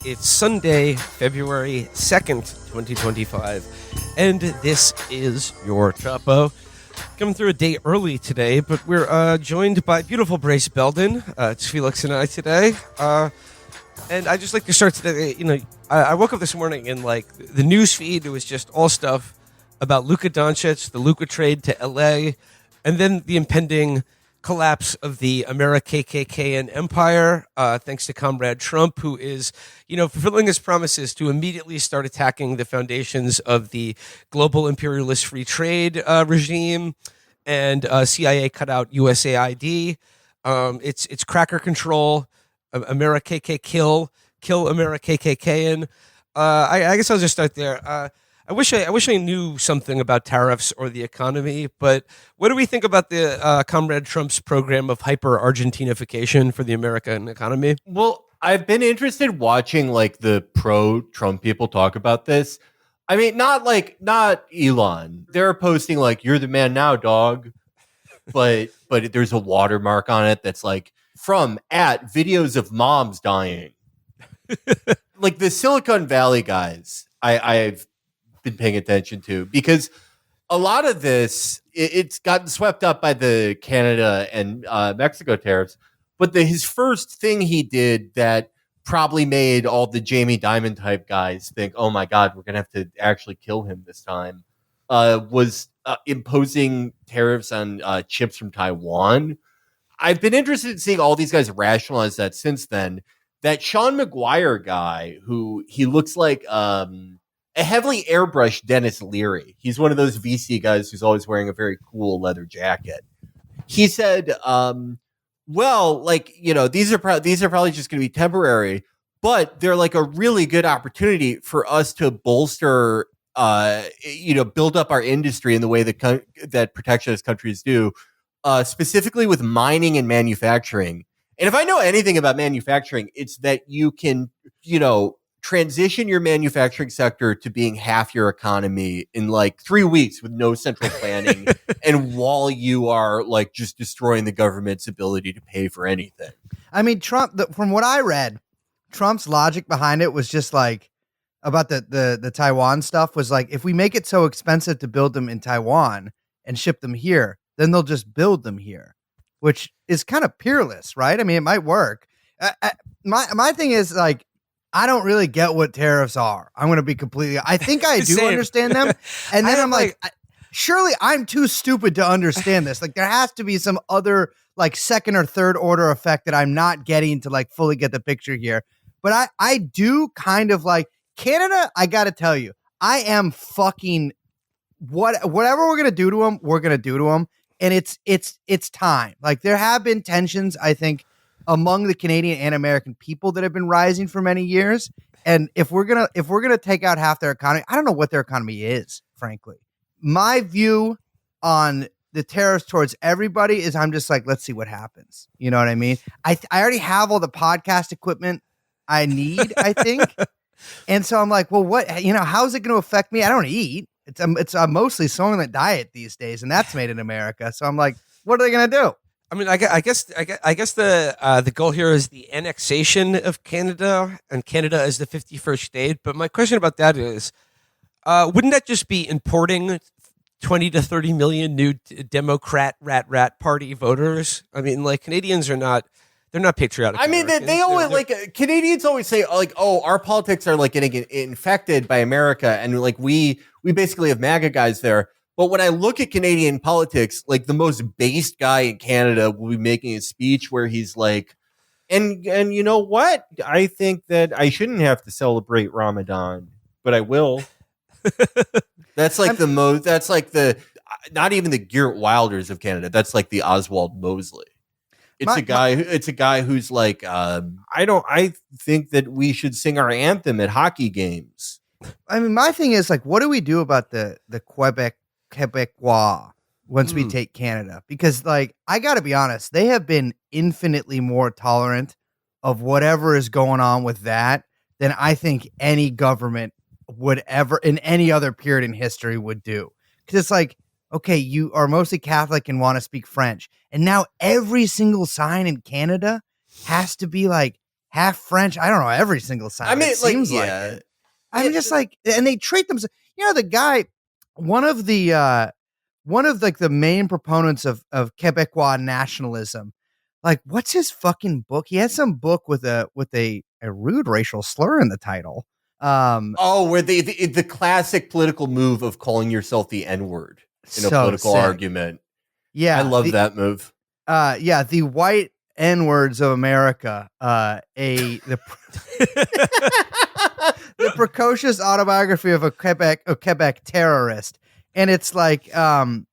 It's Sunday, February 2nd, 2025, and this is your Chapo. Coming through a day early today, but we're joined by beautiful Brace Belden. It's Felix and I today. And I just like to start today, I woke up this morning and the news feed, it was just all stuff about Luka Doncic, the Luka trade to LA, and then the impending collapse of the America-KKK empire, thanks to Comrade Trump, who is, fulfilling his promises to immediately start attacking the foundations of the global imperialist free trade regime and CIA cut out USAID. It's cracker control, America-KKK kill America-KKK. And I guess I'll just start there. I wish I knew something about tariffs or the economy, but what do we think about the Comrade Trump's program of hyper-Argentinification for the American economy? Well, I've been interested watching the pro-Trump people talk about this. I mean, not Elon. They're posting you're the man now, dog. But there's a watermark on it that's from at videos of moms dying. The Silicon Valley guys, I've been paying attention to, because a lot of this it's gotten swept up by the Canada and Mexico tariffs, but his first thing he did that probably made all the Jamie Dimon type guys think, oh my god, we're gonna have to actually kill him this time, was imposing tariffs on chips from Taiwan. I've been interested in seeing all these guys rationalize that since then. That Sean McGuire guy, who he looks like a heavily airbrushed Dennis Leary. He's one of those VC guys who's always wearing a very cool leather jacket. He said, these are probably just going to be temporary, but they're a really good opportunity for us to bolster, build up our industry in the way that protectionist countries do, specifically with mining and manufacturing. And if I know anything about manufacturing, it's that you can, transition your manufacturing sector to being half your economy in 3 weeks with no central planning, and while you are just destroying the government's ability to pay for anything. I mean, Trump, from what I read, Trump's logic behind it was just about the Taiwan stuff was if we make it so expensive to build them in Taiwan and ship them here, then they'll just build them here, which is kind of peerless, right? I mean, it might work. My thing is I don't really get what tariffs are. I'm going to be I think I do understand them. And then I'm surely I'm too stupid to understand this. There has to be some other second or third order effect that I'm not getting to fully get the picture here. But I do kind of Canada. I got to tell you, I am fucking whatever we're going to do to them, we're going to do to them. And it's time. There have been tensions, I think, among the Canadian and American people that have been rising for many years. And if we're gonna take out half their economy, I don't know what their economy is, frankly. My view on the tariffs towards everybody is I'm just let's see what happens. You know what I mean? I already have all the podcast equipment I need, I think. And so I'm well, what, how is it going to affect me? I don't eat. It's mostly Soylent diet these days, and that's made in America. So I'm what are they going to do? I mean, I guess the goal here is the annexation of Canada, and Canada is the 51st state. But my question about that is, wouldn't that just be importing 20 to 30 million new Democrat rat party voters? I mean, Canadians are not. They're not patriotic. I mean, they always Canadians always say oh, our politics are getting infected by America, and we basically have MAGA guys there. But when I look at Canadian politics, the most based guy in Canada will be making a speech where he's and you know what? I think that I shouldn't have to celebrate Ramadan, but I will. That's the most. That's the not even the Geert Wilders of Canada. That's the Oswald Mosley. It's a guy who's I think that we should sing our anthem at hockey games. I mean, my thing is what do we do about the Quebecois once we take Canada? Because I got to be honest, they have been infinitely more tolerant of whatever is going on with that than I think any government would ever in any other period in history would do. Because it's okay, you are mostly Catholic and want to speak French. And now every single sign in Canada has to be half French. I don't know every single sign. I mean, it like, seems like it. I'm just like, and they treat them. The guy, one of the main proponents of Quebecois nationalism. Like, what's his fucking book? He has some book with a rude racial slur in the title. Where the classic political move of calling yourself the N-word in a political argument. Yeah, I love that move. The white N-words of America. The precocious autobiography of a Quebec terrorist, and it's like, I'm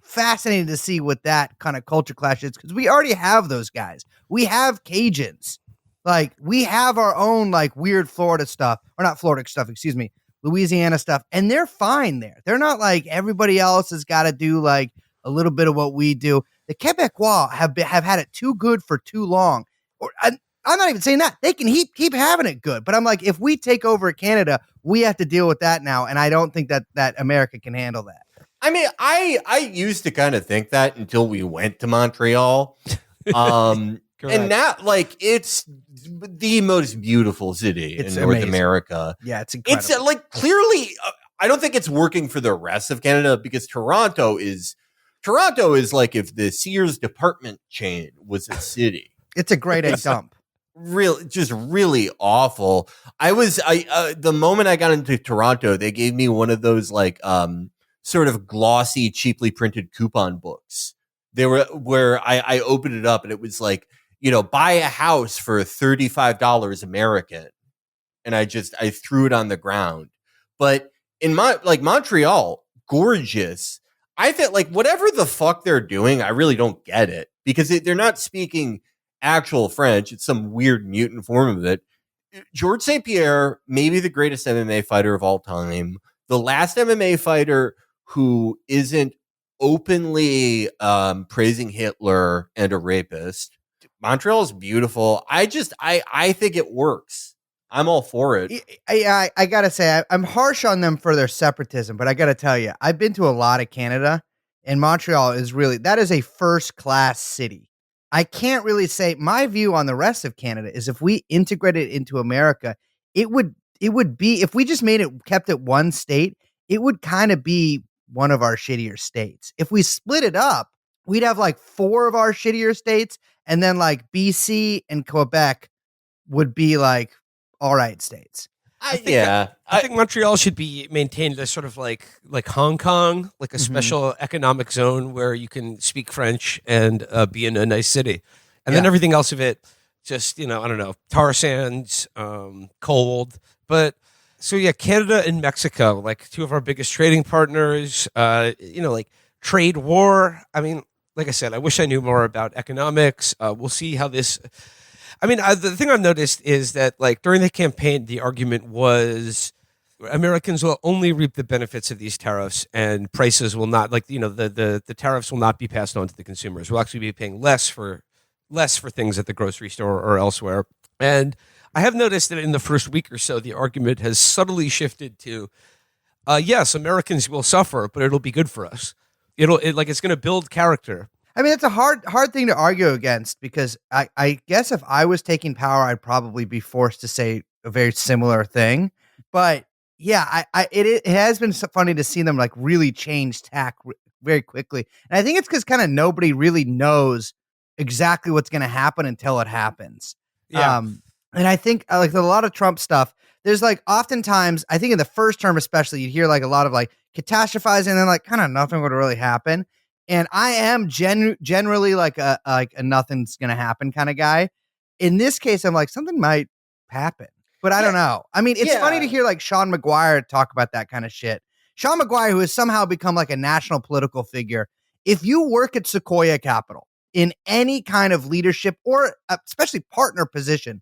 fascinated to see what that kind of culture clash is, because we already have those guys. We have Cajuns. Like, we have our own, like, weird Florida stuff, or not Florida stuff, excuse me, Louisiana stuff, and they're fine there. They're not like everybody else has got to do, like, a little bit of what we do. The Quebecois have had it too good for too long. I'm not even saying that. They can keep having it good, but I'm like, if we take over Canada, we have to deal with that now, and I don't think that America can handle that. I mean, I used to kind of think that until we went to Montreal. And now, like, it's the most beautiful city in North America. Yeah, it's incredible. It's like, clearly, I don't think it's working for the rest of Canada, because Toronto is like if the Sears department chain was a city. It's a grade A dump. Just really awful. The moment I got into Toronto, they gave me one of those like sort of glossy, cheaply printed coupon books. They were where I opened it up and it was like, buy a house for $35 American. And I threw it on the ground. But in Montreal, gorgeous. I think, like, whatever the fuck they're doing, I really don't get it, because they're not speaking actual French. It's some weird mutant form of it. Georges St-Pierre, maybe the greatest MMA fighter of all time, the last MMA fighter who isn't openly praising Hitler and a rapist. Montreal is beautiful. I think it works. I'm all for it. I gotta say, I'm harsh on them for their separatism, but I gotta tell you, I've been to a lot of Canada, and Montreal is a first class city. I can't really say my view on the rest of Canada is if we integrate it into America, it would be, if we just kept it one state, it would kind of be one of our shittier states. If we split it up, we'd have like 4 of our shittier states, and then like BC and Quebec would be like all right states. I think Montreal should be maintained as sort of like Hong Kong, like a special economic zone where you can speak French and be in a nice city. And then everything else of it, just, I don't know, tar sands, cold. But so, yeah, Canada and Mexico, like 2 of our biggest trading partners, like trade war. I mean, like I said, I wish I knew more about economics. We'll see how this... I mean, the thing I've noticed is that, like, during the campaign, the argument was Americans will only reap the benefits of these tariffs, and prices will not, like, the tariffs will not be passed on to the consumers. We'll actually be paying less for things at the grocery store or elsewhere. And I have noticed that in the first week or so, the argument has subtly shifted to, yes, Americans will suffer, but it'll be good for us. It's going to build character. I mean, it's a hard thing to argue against, because I guess if I was taking power, I'd probably be forced to say a very similar thing. But yeah, it has been so funny to see them like really change tack very quickly. And I think it's because kind of nobody really knows exactly what's going to happen until it happens. Yeah. And I think like a lot of Trump stuff, there's like oftentimes, I think in the first term especially, you'd hear like a lot of like catastrophizing, and then like kind of nothing would really happen. And I am generally like a nothing's gonna happen kind of guy. In this case, I'm like, something might happen, but I don't know. I mean, it's funny to hear like Sean McGuire talk about that kind of shit. Sean McGuire, who has somehow become like a national political figure. If you work at Sequoia Capital in any kind of leadership or especially partner position,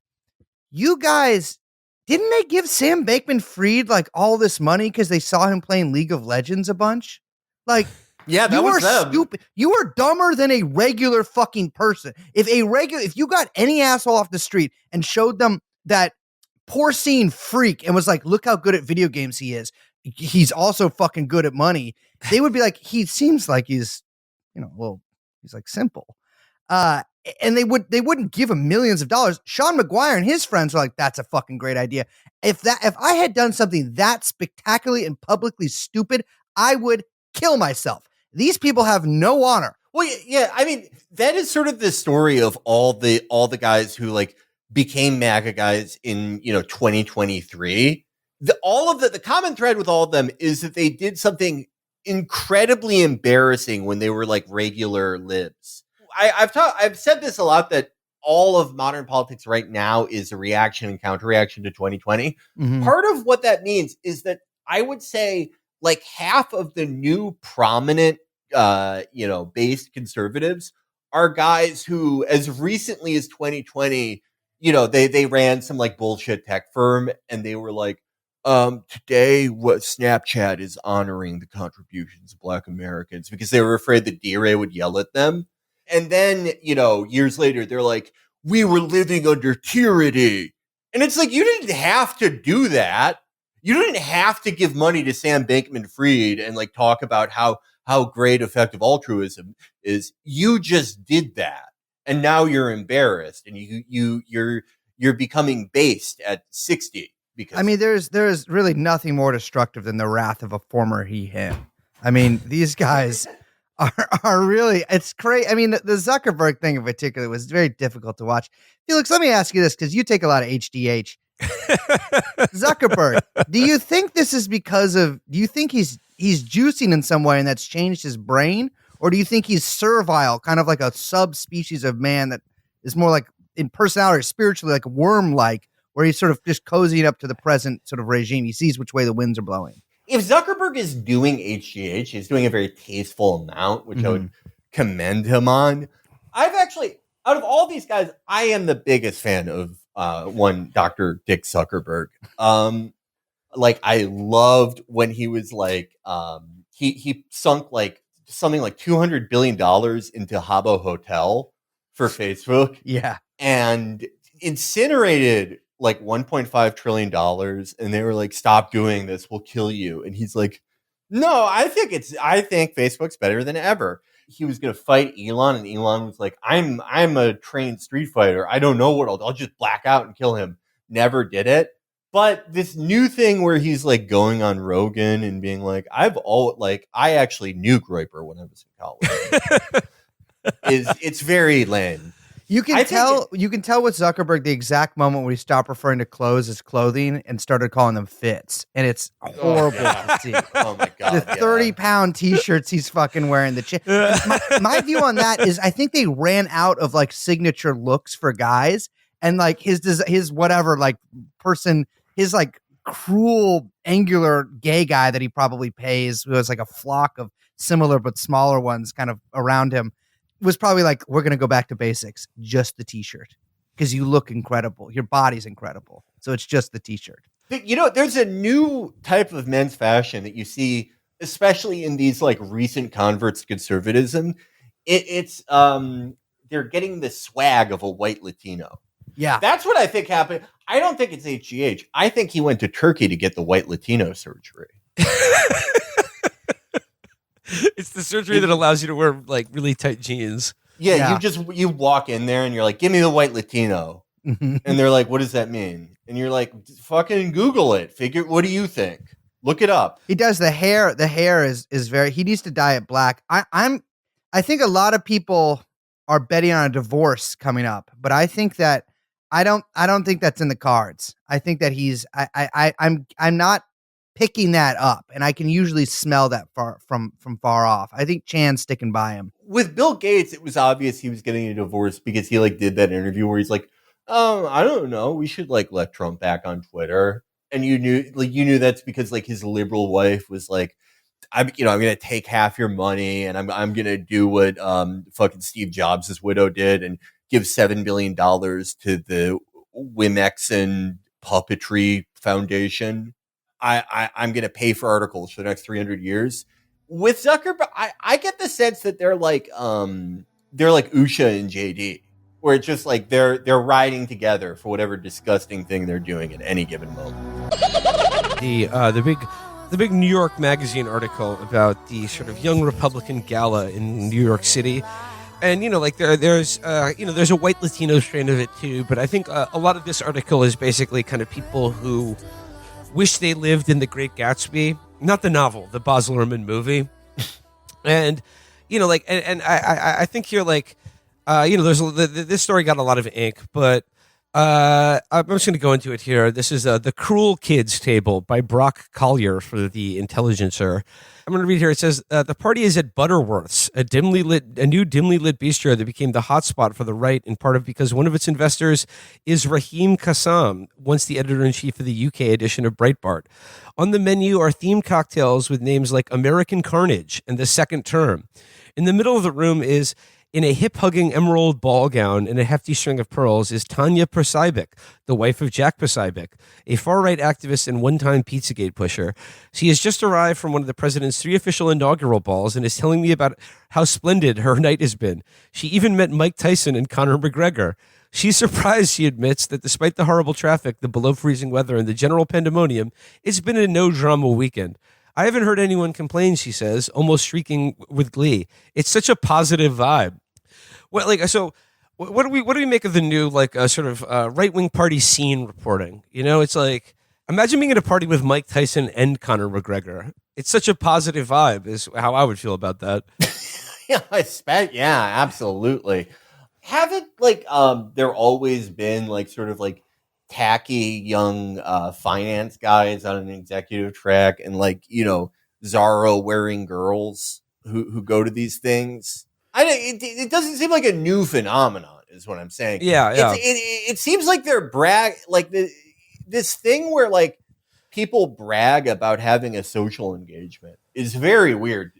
you guys, didn't they give Sam Bankman-Fried like all this money because they saw him playing League of Legends a bunch? Like, yeah, that was them. Stupid. You are dumber than a regular fucking person. If you got any asshole off the street and showed them that porcine freak and was like, look how good at video games he is, he's also fucking good at money, they would be like, he seems like he's, he's like simple. and they wouldn't give him millions of dollars. Sean McGuire and his friends were like, that's a fucking great idea. If I had done something that spectacularly and publicly stupid, I would kill myself. These people have no honor. Well, yeah, I mean, that is sort of the story of all the guys who like became MAGA guys in 2023. The common thread with all of them is that they did something incredibly embarrassing when they were like regular libs. I've said this a lot, that all of modern politics right now is a reaction and counter-reaction to 2020. Mm-hmm. Part of what that means is that I would say like half of the new prominent based conservatives are guys who, as recently as 2020, they ran some like bullshit tech firm, and they were like, today what Snapchat is honoring the contributions of Black Americans, because they were afraid that D-Ray would yell at them. And then, years later, they're like, we were living under tyranny. And it's like, you didn't have to do that. You didn't have to give money to Sam Bankman-Fried and like talk about how great effective altruism is. You just did that. And now you're embarrassed, and you're becoming based at 60. Because I mean, there's really nothing more destructive than the wrath of a former he/him. I mean, these guys are really, it's crazy. I mean, the Zuckerberg thing in particular was very difficult to watch. Felix, let me ask you this, because you take a lot of HGH. Zuckerberg, do you think this is do you think he's juicing in some way and that's changed his brain? Or do you think he's servile, kind of like a subspecies of man that is more like in personality or spiritually like worm-like, where he's sort of just cozying up to the present sort of regime? He sees which way the winds are blowing. If Zuckerberg is doing HGH, he's doing a very tasteful amount, which I would commend him on. I've actually, out of all these guys, I am the biggest fan of one Dr. Dick Zuckerberg. Like, I loved when he was like, he sunk like something like $200 billion into Habbo Hotel for Facebook. Yeah. And incinerated like $1.5 trillion. And they were like, stop doing this, we'll kill you. And he's like, no, I think Facebook's better than ever. He was going to fight Elon, and Elon was like, I'm a trained street fighter. I don't know what I'll just black out and kill him. Never did it. But this new thing where he's like going on Rogan and being like, I actually knew Groyper when I was in college. It's very lame. You can tell with Zuckerberg the exact moment when he stopped referring to clothes as clothing and started calling them fits. And it's horrible to see. Oh my God. The 30-pound t-shirts he's fucking wearing. My view on that is I think they ran out of like signature looks for guys, and like his whatever like person, his like cruel, angular gay guy that he probably pays, who has like a flock of similar but smaller ones kind of around him, was probably like, we're going to go back to basics, just the t-shirt, because you look incredible. Your body's incredible. So it's just the t-shirt. There's a new type of men's fashion that you see, especially in these like recent converts to conservatism. It's they're getting the swag of a white Latino. Yeah. That's what I think happened. I don't think it's HGH. I think he went to Turkey to get the white Latino surgery. It's the surgery that allows you to wear like really tight jeans. Yeah. You walk in there and you're like, give me the white Latino. And they're like, what does that mean? And you're like, fucking Google it. What do you think? Look it up. He does the hair. The hair is very, he needs to dye it black. I think a lot of people are betting on a divorce coming up, but I think that I don't think that's in the cards. I think that I'm not picking that up, and I can usually smell that from far off. I think Chan's sticking by him. With Bill Gates, it was obvious he was getting a divorce because he like did that interview where he's like, I don't know, we should like let Trump back on Twitter. And you knew that's because like his liberal wife was like, I'm going to take half your money and I'm going to do what fucking Steve Jobs' widow did and give $7 billion to the Wimexen Puppetry Foundation. I'm going to pay for articles for the next 300 years. With Zuckerberg, I get the sense that they're like Usha and JD, where it's just like they're riding together for whatever disgusting thing they're doing at any given moment. The big New York Magazine article about the sort of young Republican gala in New York City. And like there's there's a white Latino strain of it too, but I think a lot of this article is basically kind of people who wish they lived in The Great Gatsby, not the novel, the Baz Luhrmann movie. And I think here there's this story got a lot of ink, but I'm just going to go into it here. This is The Cruel Kids Table by Brock Collier for The Intelligencer. I'm going to read here. It says, the party is at Butterworth's, a new dimly lit bistro that became the hotspot for the right, in part because one of its investors is Raheem Kassam, once the editor-in-chief of the UK edition of Breitbart. On the menu are themed cocktails with names like American Carnage and The Second Term. In the middle of the room is, in a hip-hugging emerald ball gown and a hefty string of pearls, is Tanya Perseibik, the wife of Jack Perseibik, a far-right activist and one-time Pizzagate pusher. She has just arrived from one of the president's 3 official inaugural balls and is telling me about how splendid her night has been. She even met Mike Tyson and Conor McGregor. She's surprised, she admits, that despite the horrible traffic, the below-freezing weather, and the general pandemonium, it's been a no-drama weekend. I haven't heard anyone complain, she says, almost shrieking with glee. It's such a positive vibe. So what do we make of the new sort of right-wing party scene reporting? It's like, imagine being at a party with Mike Tyson and Conor McGregor. It's such a positive vibe is how I would feel about that. Yeah, absolutely. Haven't there always been sort of tacky young finance guys on an executive track and Zorro wearing girls who go to these things? It doesn't seem like a new phenomenon, is what I'm saying. Yeah. It seems like they're this thing where people brag about having a social engagement is very weird.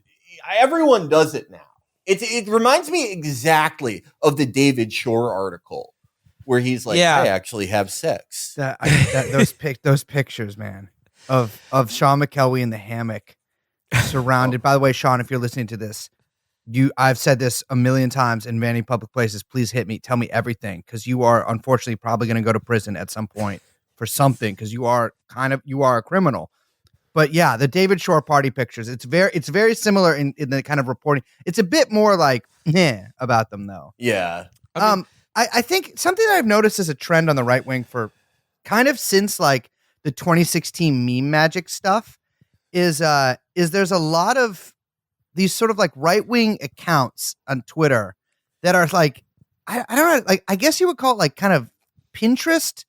Everyone does it now. It reminds me exactly of the David Shore article where he's like, I actually have sex. Those pictures, man, of Sean McKelvey in the hammock, surrounded. By the way, Sean, if you're listening to this, I've said this a million times in many public places. Please hit me, tell me everything, because you are unfortunately probably going to go to prison at some point for something, because you are a criminal. But yeah, the David Shore party pictures, it's very similar in the kind of reporting. It's a bit more about them though. Yeah. I think something that I've noticed as a trend on the right wing for kind of since the 2016 meme magic stuff is there's a lot of these sort of right wing accounts on Twitter that are I don't know, I guess you would call it kind of Pinterest,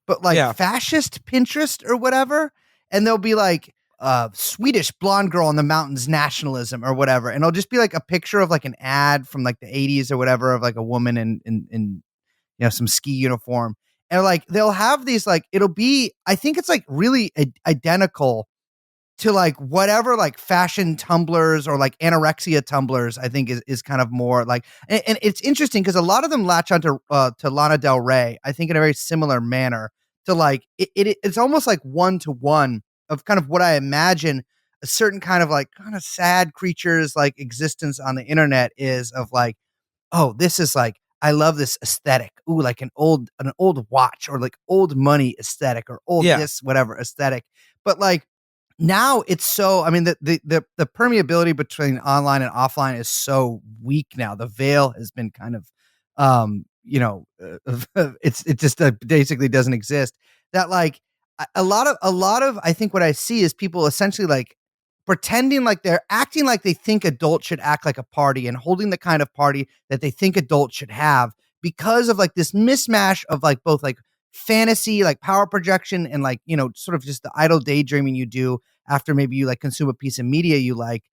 but fascist Pinterest or whatever. And they'll be Swedish blonde girl in the mountains nationalism or whatever. And it'll just be a picture of an ad from the 80s or whatever of a woman in some ski uniform. And they'll have these it'll be, I think it's really identical to whatever fashion tumblers or anorexia tumblers, I think is kind of more and it's interesting because a lot of them latch onto to Lana Del Rey, I think in a very similar manner to it's almost one to one of kind of what I imagine a certain kind of kind of sad creatures existence on the internet is of oh, this is I love this aesthetic. Ooh, an old watch or old money aesthetic or old this whatever aesthetic. But now it's so, I mean, the permeability between online and offline is so weak now. The veil has been kind of, it just basically doesn't exist. That a lot of I think what I see is people essentially pretending they're acting like they think adults should act like a party and holding the kind of party that they think adults should have because of this mismatch of both fantasy, power projection, and sort of just the idle daydreaming you do after maybe you consume a piece of media you like.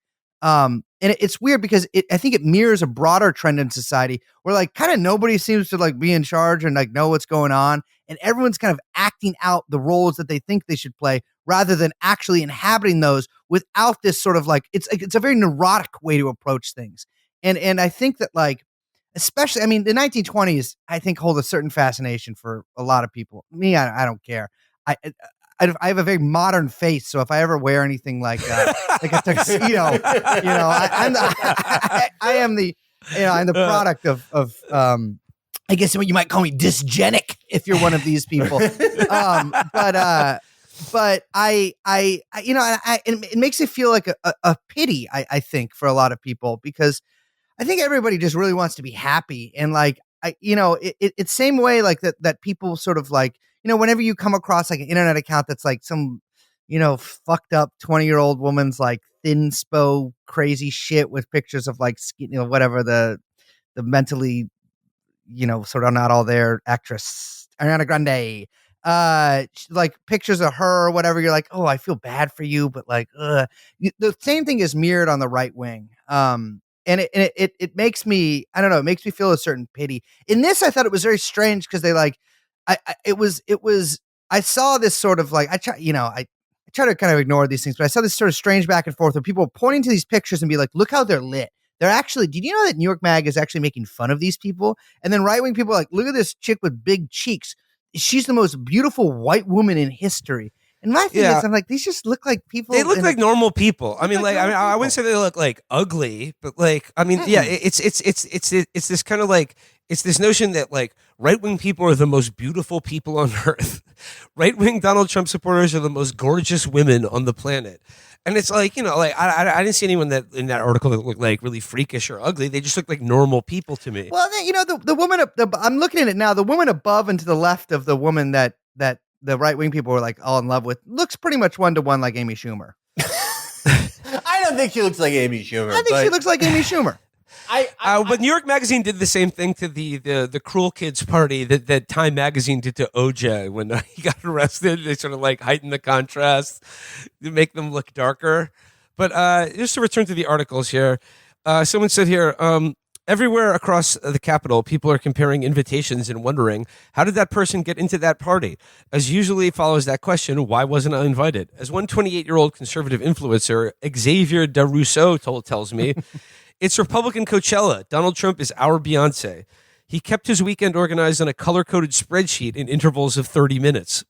And it's weird because I think it mirrors a broader trend in society where kind of nobody seems to be in charge and know what's going on, and everyone's kind of acting out the roles that they think they should play rather than actually inhabiting those without this sort of it's a very neurotic way to approach things. And I think that especially, I mean, the 1920s, I think hold a certain fascination for a lot of people. Me, I don't care. I have a very modern face, so if I ever wear anything like a tuxedo, I'm the product of I guess what you might call me dysgenic if you're one of these people. But it makes it feel like a pity, I think, for a lot of people because I think everybody just really wants to be happy. And like, it's same way like that people sort of like, whenever you come across like an internet account that's like some, fucked up 20-year-old woman's like thin spo crazy shit with pictures of like, whatever the mentally, sort of not all there actress Ariana Grande, like pictures of her or whatever. You're like, oh, I feel bad for you, but like, the same thing is mirrored on the right wing. And it makes me, I don't know, it makes me feel a certain pity. In this, I thought it was very strange because they like, I saw this sort of like, I try to kind of ignore these things, but I saw this sort of strange back and forth where people pointing to these pictures and be like, look how they're lit. They're actually, did you know that New York MAGA is actually making fun of these people? And then right-wing people are like, look at this chick with big cheeks. She's the most beautiful white woman in history. And my thing is, I'm like, these just look like people. They look like normal people. I mean, like, I wouldn't say they look like ugly, but like, I mean, yeah, it's this kind of like, it's this notion that like right-wing people are the most beautiful people on earth. Right-wing Donald Trump supporters are the most gorgeous women on the planet. And it's like, like I didn't see anyone that in that article that looked like really freakish or ugly. They just looked like normal people to me. Well, the woman, I'm looking at it now. The woman above and to the left of the woman that the right wing people were like all in love with looks pretty much 1-to-1 like Amy Schumer. I don't think she looks like Amy Schumer. I think she looks like Amy Schumer. But New York Magazine did the same thing to the Cruel Kids party that Time Magazine did to OJ when he got arrested. They sort of like heighten the contrast to make them look darker. But just to return to the articles here, someone said here, everywhere across the Capitol, people are comparing invitations and wondering, how did that person get into that party? As usually follows that question, why wasn't I invited? As one 28-year-old conservative influencer, Xavier DeRousseau tells me, it's Republican Coachella. Donald Trump is our Beyonce. He kept his weekend organized on a color-coded spreadsheet in intervals of 30 minutes.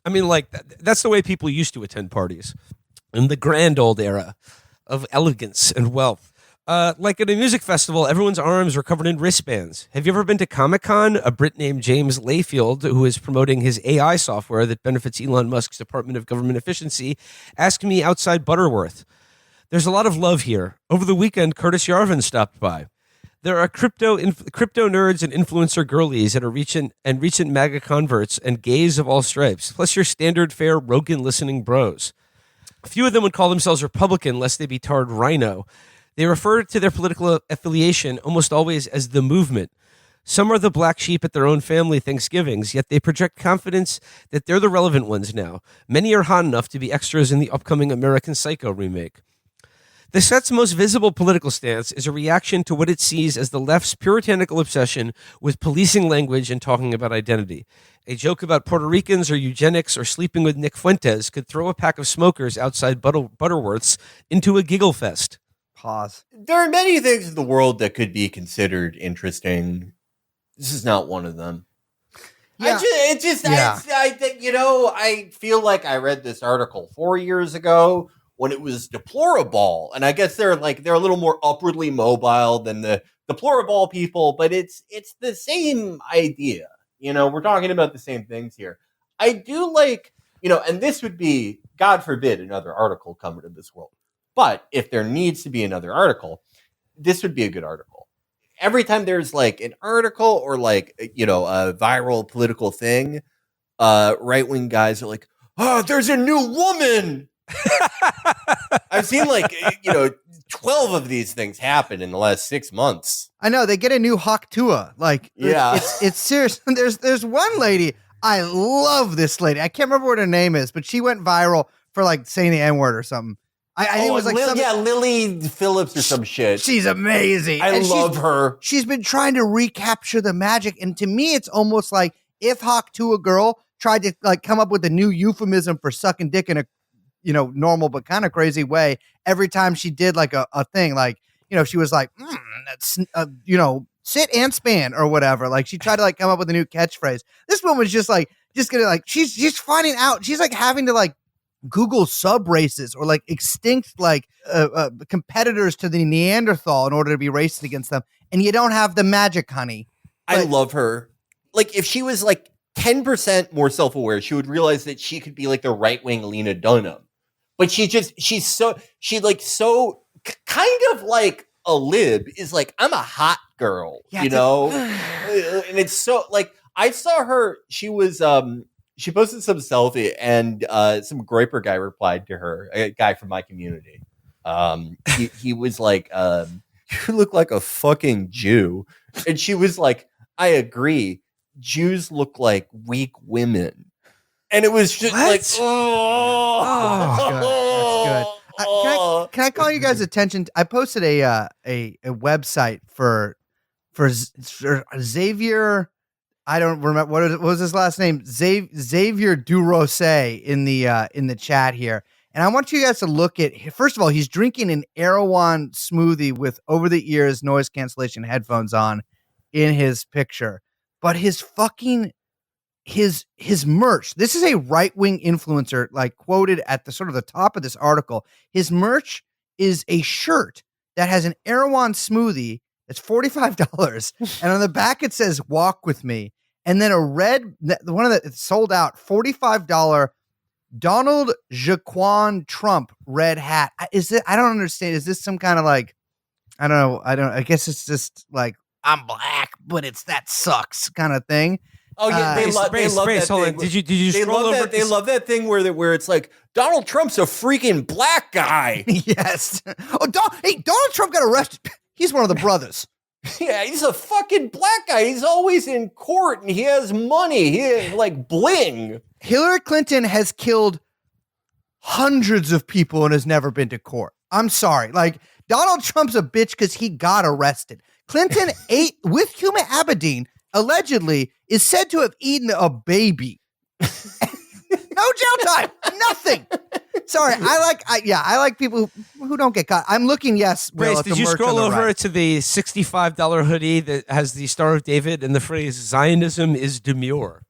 I mean, like, that's the way people used to attend parties in the grand old era of elegance and wealth. Like at a music festival, everyone's arms are covered in wristbands. Have you ever been to Comic-Con? A Brit named James Layfield, who is promoting his AI software that benefits Elon Musk's Department of Government Efficiency, asked me outside Butterworth. There's a lot of love here. Over the weekend, Curtis Yarvin stopped by. There are crypto nerds and influencer girlies that are recent MAGA converts and gays of all stripes, plus your standard fare Rogan listening bros. A few of them would call themselves Republican lest they be tarred rhino. They refer to their political affiliation almost always as the movement. Some are the black sheep at their own family Thanksgivings, yet they project confidence that they're the relevant ones now. Many are hot enough to be extras in the upcoming American Psycho remake. The set's most visible political stance is a reaction to what it sees as the left's puritanical obsession with policing language and talking about identity. A joke about Puerto Ricans or eugenics or sleeping with Nick Fuentes could throw a pack of smokers outside Butterworth's into a giggle fest. Pause. There are many things in the world that could be considered interesting. This is not one of them. Yeah. I feel like I read this article 4 years ago when it was deplorable, and I guess they're a little more upwardly mobile than the deplorable people, but it's the same idea. We're talking about the same things here. I do like, and this would be, God forbid, another article coming to this world. But if there needs to be another article, this would be a good article. Every time there's like an article or like, a viral political thing, right-wing guys are like, oh, there's a new woman. I've seen 12 of these things happen in the last 6 months. I know, they get a new Hawk Tua. Like, yeah, it's serious. There's one lady, I love this lady. I can't remember what her name is, but she went viral for like saying the N-word or something. I think it was like Lily Phillips or some shit. She's amazing. I love her. She's been trying to recapture the magic, and to me, it's almost like if Hawk Tua girl tried to like come up with a new euphemism for sucking dick in a normal but kind of crazy way every time she did like a thing, like she was like sit and span or whatever. Like she tried to like come up with a new catchphrase. This woman's just gonna like she's finding out. She's like having to like Google sub races or like extinct like competitors to the Neanderthal in order to be racist against them. And you don't have the magic, honey. I love her. Like if she was like 10% more self-aware, she would realize that she could be like the right-wing Lena Dunham. But she's so kind of like a lib is like, I'm a hot girl, you know? And it's so like, I saw her, she was, she posted some selfie and some Groiper guy replied to her, a guy from my community. He was like, you look like a fucking Jew. And she was like, I agree. Jews look like weak women. And it was just like, oh, that's good. Can I call you guys' attention? I posted a website for Xavier. I don't remember what was his last name. Xavier Durose in the chat here, and I want you guys to look at. First of all, he's drinking an Erewhon smoothie with over-the-ears noise cancellation headphones on in his picture, but his merch. This is a right-wing influencer, like quoted at the sort of the top of this article. His merch is a shirt that has an Erewhon smoothie. It's $45, and on the back it says "Walk with me," and then a red one of the it's sold out $45 Donald Jaquan Trump red hat. Is it? I don't understand. Is this some kind of like I don't know. I guess it's just like I'm black, but it's that sucks kind of thing. Oh yeah, they love that hold thing. on. Did you scroll over? They love that thing where it's like Donald Trump's a freaking black guy. Yes. Oh, Donald Trump got arrested. He's one of the brothers. Yeah, he's a fucking black guy. He's always in court and he has money. He has like bling. Hillary Clinton has killed hundreds of people and has never been to court. I'm sorry. Like, Donald Trump's a bitch because he got arrested. Clinton ate with Huma Abedin, allegedly, is said to have eaten a baby. No jail time. Nothing. Sorry, I like people who don't get caught. I'm looking, yes. Brace, did you scroll over to the $65 hoodie that has the Star of David and the phrase "Zionism is demure"?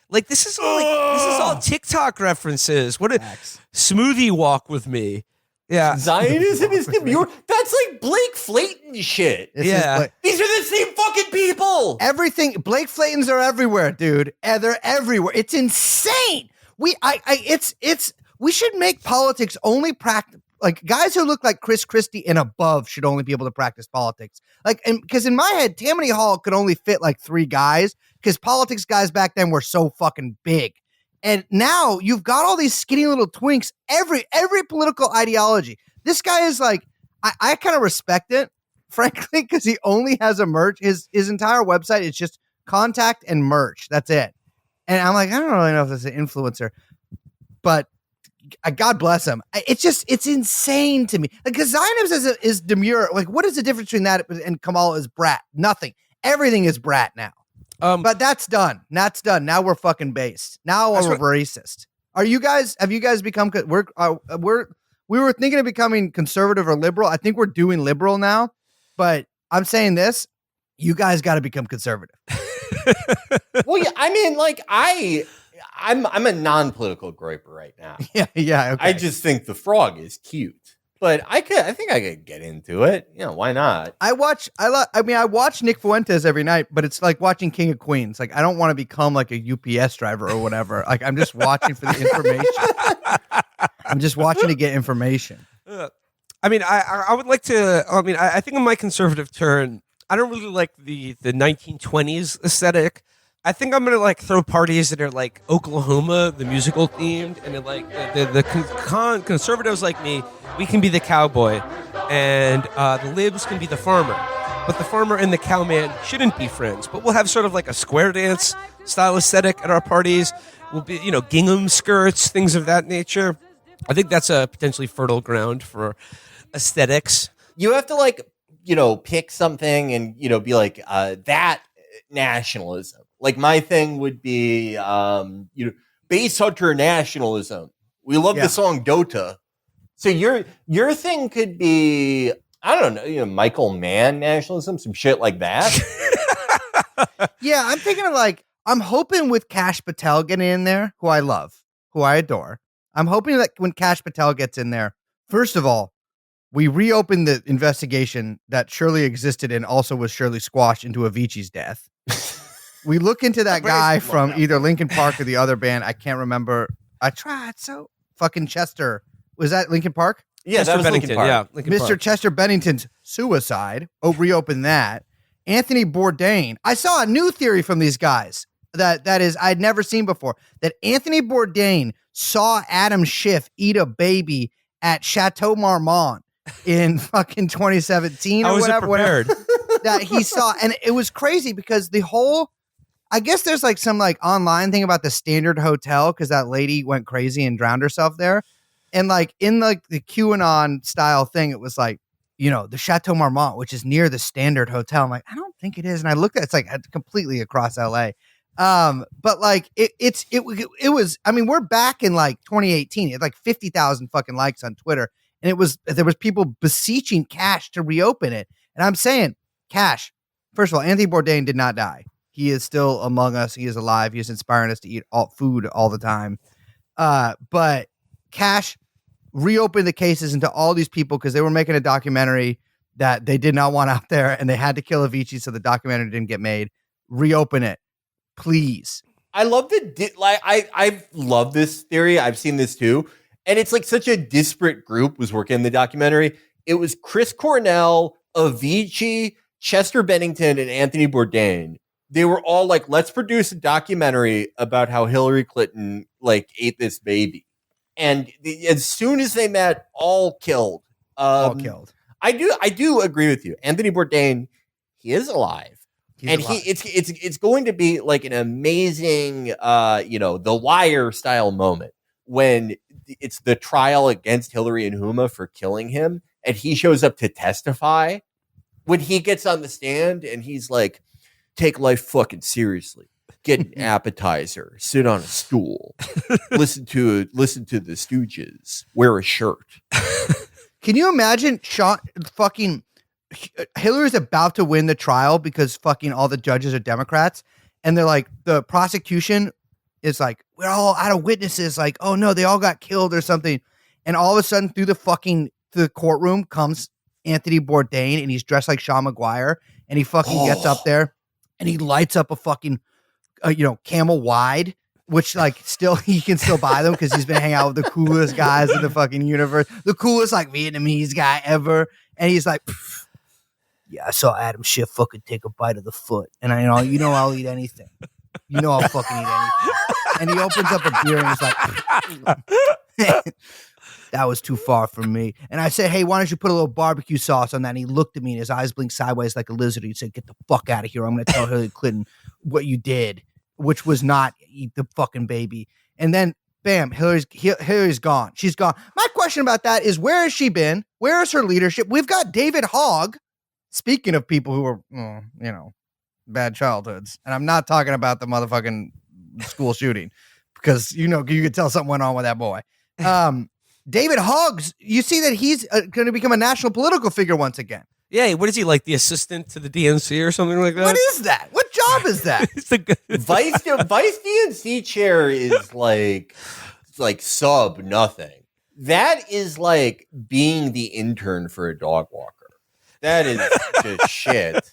Like this is all TikTok references. What a smoothie walk with me. Yeah, Zionism is demure. That's like Blake Flayton shit. These are the same fucking people. Everything. Blake Flaytons are everywhere, dude. And they're everywhere. It's insane. We should make politics only practice. Like guys who look like Chris Christie and above should only be able to practice politics. Like, and because in my head, Tammany Hall could only fit like 3 guys because politics guys back then were so fucking big. And now you've got all these skinny little twinks. Every political ideology. This guy is like, I kind of respect it, frankly, because he only has a merch. His entire website is just contact and merch. That's it. And I'm like, I don't really know if this is an influencer, but God bless him. It's insane to me. Like, because Zionism is demure. Like, what is the difference between that and Kamala is brat? Nothing. Everything is brat now. But that's done. That's done. Now we're fucking based. Now we're racist. Have you guys become? We were thinking of becoming conservative or liberal. I think we're doing liberal now. But I'm saying this: you guys got to become conservative. Well, yeah. I mean, like I'm a non-political groiper right now. Yeah. Okay. I just think the frog is cute, but I think I could get into it. You know, why not? I watch Nick Fuentes every night, but it's like watching King of Queens. Like, I don't want to become like a UPS driver or whatever. Like, I'm just watching for the information. I'm just watching to get information. I mean, I would like to. I mean, I think on my conservative turn, I don't really like the 1920s aesthetic. I think I'm gonna like throw parties that are like Oklahoma, the musical themed, and then like the conservatives like me, we can be the cowboy, and the libs can be the farmer. But the farmer and the cowman shouldn't be friends. But we'll have sort of like a square dance style aesthetic at our parties. We'll be, gingham skirts, things of that nature. I think that's a potentially fertile ground for aesthetics. You have to pick something and be like that nationalism. Like my thing would be, base hunter nationalism. We love the song Dota. So your thing could be, I don't know, Michael Mann nationalism, some shit like that. Yeah, I'm thinking of I'm hoping with Kash Patel getting in there, who I love, who I adore. I'm hoping that when Kash Patel gets in there, first of all, we reopen the investigation that surely existed and also was surely squashed into Avicii's death. We look into that guy from either Linkin Park or the other band. I can't remember. I tried so fucking Chester. Was that Linkin Park? Yeah, Chester that was Bennington. Linkin Park. Yeah, Linkin Mr. Park. Chester Bennington's suicide. Oh, reopen that. Anthony Bourdain. I saw a new theory from these guys that is I'd never seen before. That Anthony Bourdain saw Adam Schiff eat a baby at Chateau Marmont in fucking 2017 How or was it whatever. prepared? That he saw, and it was crazy because the whole. I guess there's like some like online thing about the Standard Hotel because that lady went crazy and drowned herself there. And like in like the QAnon style thing, it was like, the Chateau Marmont, which is near the Standard Hotel. I'm like, I don't think it is. And I looked at it's like completely across LA. But like it was, I mean, we're back in like 2018. It had like 50,000 fucking likes on Twitter. And there was people beseeching Cash to reopen it. And I'm saying, Cash, first of all, Anthony Bourdain did not die. He is still among us. He is alive. He is inspiring us to eat food all the time. But Cash reopened the cases into all these people because they were making a documentary that they did not want out there, and they had to kill Avicii, so the documentary didn't get made. Reopen it, please. I love I love this theory. I've seen this too, and it's like such a disparate group was working in the documentary. It was Chris Cornell, Avicii, Chester Bennington, and Anthony Bourdain. They were all like, let's produce a documentary about how Hillary Clinton like ate this baby. And as soon as they met, all killed. All killed. I do agree with you. Anthony Bourdain, he is alive. Alive. It's going to be like an amazing The Wire style moment when it's the trial against Hillary and Huma for killing him, and he shows up to testify. When he gets on the stand and he's like, take life fucking seriously. Get an appetizer. Sit on a stool. Listen to the Stooges. Wear a shirt. Can you imagine Hillary's about to win the trial because fucking all the judges are Democrats, and they're like, the prosecution is like, we're all out of witnesses. Like, oh no, they all got killed or something. And all of a sudden through the courtroom comes Anthony Bourdain, and he's dressed like Sean McGuire, and he fucking gets up there and he lights up a fucking Camel Wide, which like still he can still buy them because he's been hanging out with the coolest guys in the fucking universe, the coolest like Vietnamese guy ever. And he's like, yeah, I saw Adam Schiff fucking take a bite of the foot, and I'll eat anything. I'll fucking eat anything. And he opens up a beer and he's like, that was too far from me. And I said, hey, why don't you put a little barbecue sauce on that? And he looked at me and his eyes blinked sideways like a lizard. He said, get the fuck out of here. I'm going to tell Hillary Clinton what you did, which was not eat the fucking baby. And then, bam, Hillary's gone. She's gone. My question about that is, where has she been? Where is her leadership? We've got David Hogg. Speaking of people who are, bad childhoods. And I'm not talking about the motherfucking school shooting because, you could tell something went on with that boy. David Hoggs, you see that he's going to become a national political figure once again. Yeah, what is he, like the assistant to the DNC or something like that? What is that? What job is that? Vice DNC chair is like sub nothing. That is like being the intern for a dog walker. That is just shit.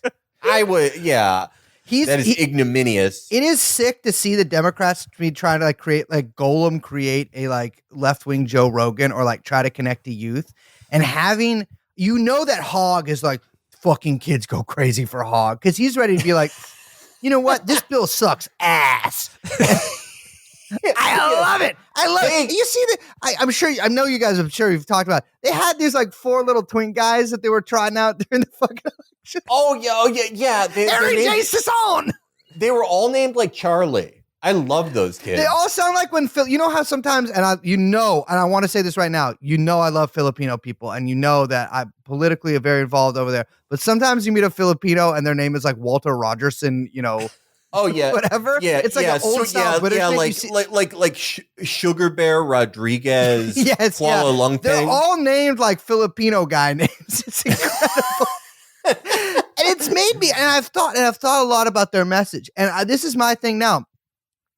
That is ignominious. It is sick to see the Democrats be trying to like create a like left-wing Joe Rogan or like try to connect to youth, and having that Hogg is like, fucking kids go crazy for Hogg because he's ready to be like, you know what, this bill sucks ass. I love it. You see that? I'm sure you've talked about it. They had these like 4 little twink guys that they were trotting out during the fucking election. Oh yeah. Harry J. Sisson. They were all named like Charlie. I love those kids. They all sound like when Phil. You know how sometimes, and I want to say this right now. I love Filipino people, and that I'm politically very involved over there. But sometimes you meet a Filipino, and their name is like Walter Rogerson. Oh yeah, whatever. Yeah, it's like an old style British thing. Like Sugar Bear Rodriguez. Yes, Kuala Lumpur. They're all named like Filipino guy names. It's incredible. And it's made me, and I've thought a lot about their message. And this is my thing now.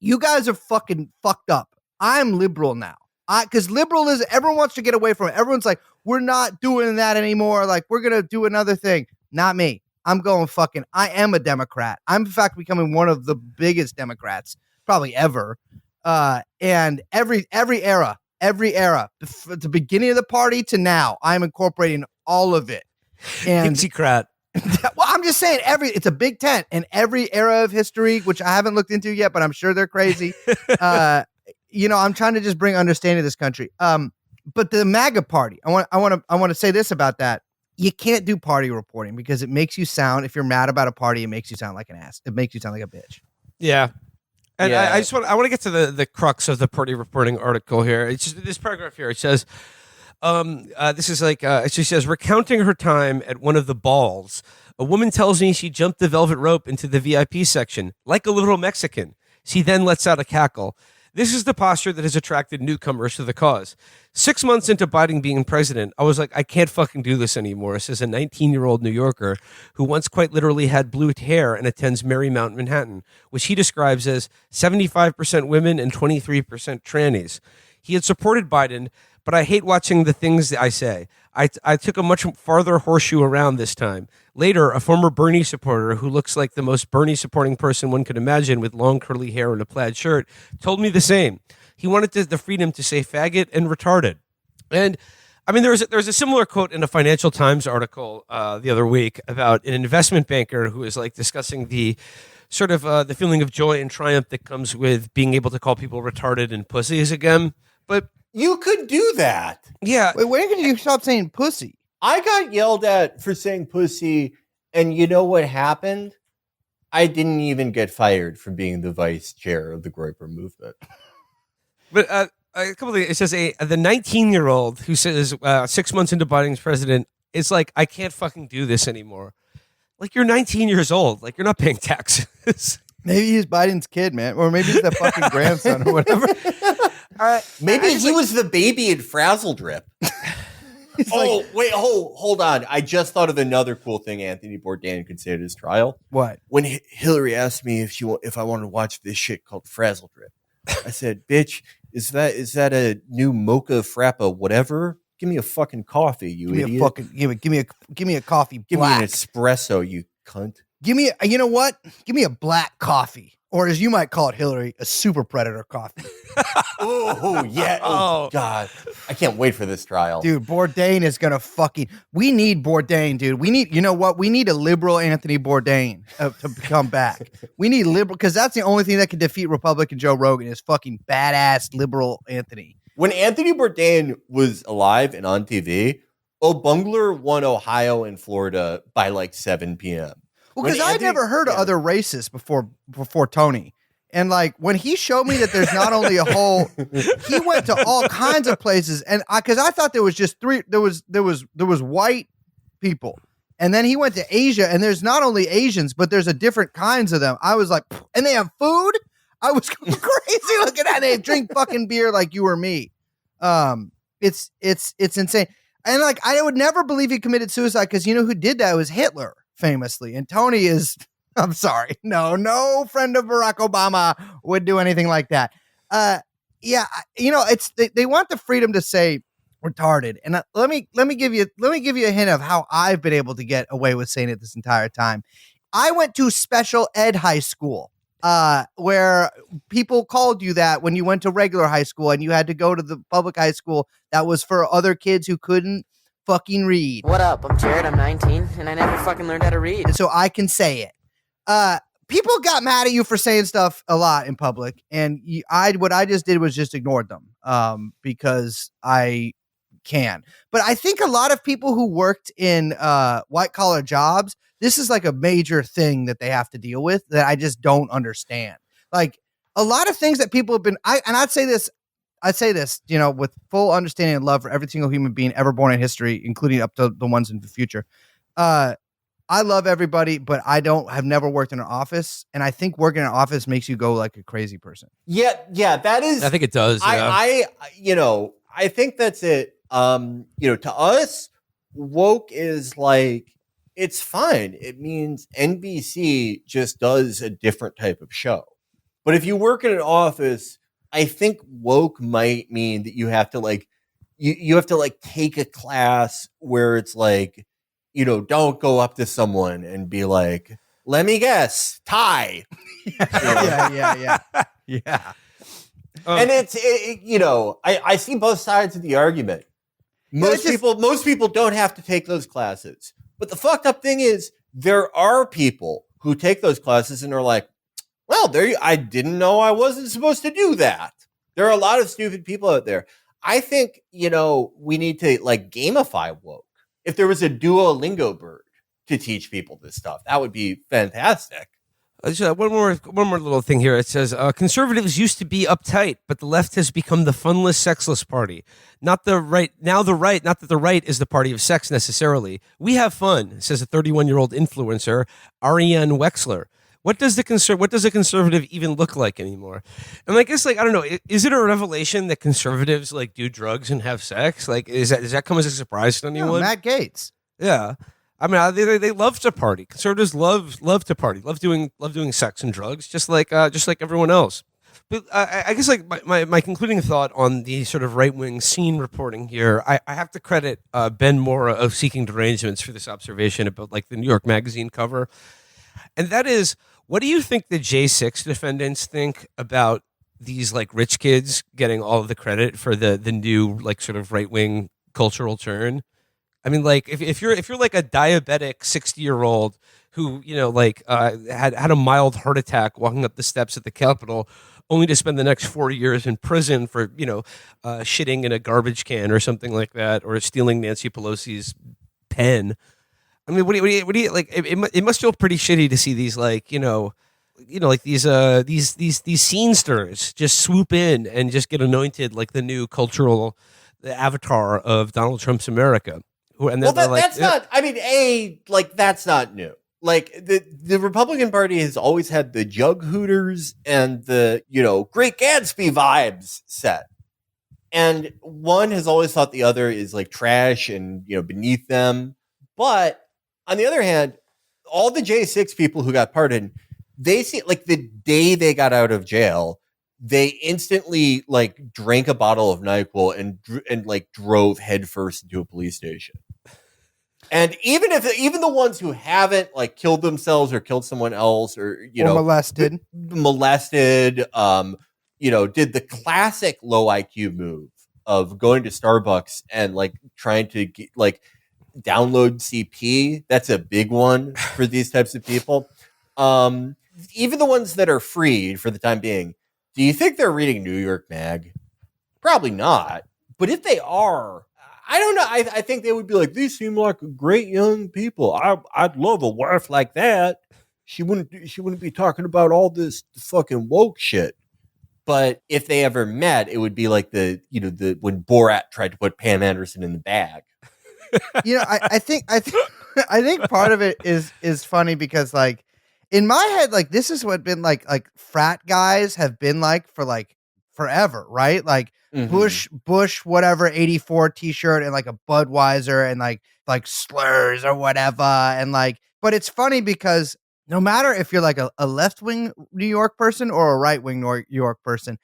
You guys are fucking fucked up. I'm liberal now. Because liberal is, everyone wants to get away from it. Everyone's like, we're not doing that anymore. Like, we're going to do another thing. Not me. I'm going fucking, I am a Democrat. I'm in fact becoming one of the biggest Democrats probably ever. And every era, every era, the beginning of the party to now. I'm incorporating all of it. And Dixiecrat. well, I'm just saying it's a big tent, and every era of history, which I haven't looked into yet, but I'm sure they're crazy. I'm trying to just bring understanding to this country. But the MAGA party, I want to say this about that. You can't do party reporting because it makes you sound, if you're mad about a party, it makes you sound like an ass. It makes you sound like a bitch. Yeah. And Yeah. I want to get to the crux of the party reporting article here. It's just this paragraph here. It says, this is like, she says, recounting her time at one of the balls, a woman tells me she jumped the velvet rope into the VIP section like a little Mexican. She then lets out a cackle. This is the posture that has attracted newcomers to the cause. 6 months into Biden being president, I was like, I can't fucking do this anymore, says a 19-year-old New Yorker who once quite literally had blue hair and attends Marymount, Manhattan, which he describes as 75% women and 23% trannies. He had supported Biden, but I hate watching the things that I say. I took a much farther horseshoe around this time. Later, a former Bernie supporter who looks like the most Bernie supporting person one could imagine with long curly hair and a plaid shirt told me the same. He wanted the freedom to say faggot and retarded. And I mean, there's a similar quote in a Financial Times article the other week about an investment banker who is like discussing the sort of the feeling of joy and triumph that comes with being able to call people retarded and pussies again. But You could do that. yeah, Wait, when can you stop saying pussy? I got yelled at for saying pussy, and you know what happened? I didn't even get fired for being the vice chair of the Groyper movement. but a couple of things. It says the 19-year-old who says 6 months into Biden's president, it's like, I can't fucking do this anymore. Like, you're 19 years old. Like, you're not paying taxes. Maybe he's Biden's kid, man, or maybe he's the fucking grandson or whatever. Maybe he was the baby in Frazzle Drip. Hold on. I just thought of another cool thing Anthony Bourdain could say at his trial. What? When Hillary asked me if I wanted to watch this shit called Frazzle Drip, I said, "Bitch, is that a new mocha frappa whatever? Give me a fucking coffee, you idiot. Give me a coffee. Give me Black. an espresso, you cunt." You know what? Give me a black coffee, or as you might call it, Hillary, a super predator coffee. Oh yeah. Oh God, I can't wait for this trial, Dude, Bourdain is gonna we need Bourdain, dude. You know what? We need a liberal Anthony Bourdain to come back. We need liberal, because that's the only thing that can defeat Republican Joe Rogan is fucking badass liberal Anthony. When Anthony Bourdain was alive and on TV, O'Bungler won Ohio and Florida by like 7 p.m. Well, because I'd never heard of other racists before Tony. And like when he showed me that there's not only a whole, he went to all kinds of places, and because I thought there was just three. There was white people, and then he went to Asia, and there's not only Asians, but there's a different kinds of them. I was like, and they have food. I was going crazy looking at it. They drink fucking beer like you or me. It's insane, and like I would never believe he committed suicide, because you know who did that? It was Hitler, famously, and Tony is. I'm sorry. No friend of Barack Obama would do anything like that. Yeah, you know, they want the freedom to say retarded. And let me give you a hint of how I've been able to get away with saying it this entire time. I went to special ed high school, where people called you that when you went to regular high school and you had to go to the public high school that was for other kids who couldn't fucking read. What up? I'm Jared. I'm 19 and I never fucking learned how to read. And so I can say it. People got mad at you for saying stuff a lot in public, and what I just did was just ignored them, because I can. But I think a lot of people who worked in white collar jobs, this is like a major thing that they have to deal with that I just don't understand. Like a lot of things that people have been, I'd say this, you know, with full understanding and love for every single human being ever born in history, including up to the ones in the future. I love everybody, but have never worked in an office, and I think working in an office makes you go like a crazy person. Yeah, that is. I think it does. Yeah. I think that's it. To us, woke is like, it's fine. It means NBC just does a different type of show. But if you work in an office, I think woke might mean that you have to like, you have to like take a class where it's like, you know, don't go up to someone and be like, let me guess, tie. Yeah. And I see both sides of the argument. Most people don't have to take those classes. But the fucked up thing is there are people who take those classes and are like, well, I didn't know I wasn't supposed to do that. There are a lot of stupid people out there. I think, we need to like gamify woke. If there was a Duolingo bird to teach people this stuff, that would be fantastic. One more little thing here. It says conservatives used to be uptight, but the left has become the funless, sexless party. Not the right. Not that the right is the party of sex necessarily. We have fun, says a 31-year-old influencer, Ariane Wexler. What does a conservative even look like anymore? And I guess, I don't know, is it a revelation that conservatives do drugs and have sex? Does that come as a surprise to anyone? No, Matt Gaetz. Yeah. I mean, they love to party. Conservatives love to party, love doing sex and drugs, just like everyone else. But I guess my concluding thought on the sort of right wing scene reporting here, I have to credit Ben Mora of Seeking Derangements for this observation about the New York Magazine cover, and that is, what do you think the J6 defendants think about these rich kids getting all of the credit for the new sort of right wing cultural turn? I mean, if you're a diabetic 60-year-old who had a mild heart attack walking up the steps at the Capitol, only to spend the next 4 years in prison for shitting in a garbage can or something like that, or stealing Nancy Pelosi's pen. I mean, what do you like? It must feel pretty shitty to see these these scenesters just swoop in and just get anointed like the new cultural avatar of Donald Trump's America. And that's not. I mean, that's not new. The Republican Party has always had the Jug Hooters and the Great Gatsby vibes set, and one has always thought the other is trash and beneath them. But on the other hand, all the J6 people who got pardoned, they see the day they got out of jail, they instantly drank a bottle of NyQuil and drove headfirst into a police station. And even the ones who haven't killed themselves or killed someone else or molested, did the classic low IQ move of going to Starbucks and trying to get, download CP. That's a big one for these types of people. Even the ones that are freed for the time being, do you think they're reading New York Mag? Probably not. But if they are, I don't know. I think they would be these seem like great young people. I'd love a wife like that. She wouldn't be talking about all this fucking woke shit. But if they ever met, it would be the when Borat tried to put Pam Anderson in the bag. I think part of it is funny because in my head, this is what been frat guys have been for forever, right? Mm-hmm. Bush, whatever, 84 t-shirt and a Budweiser and like slurs or whatever. And but it's funny because no matter if you're a left-wing New York person or a right-wing New York person,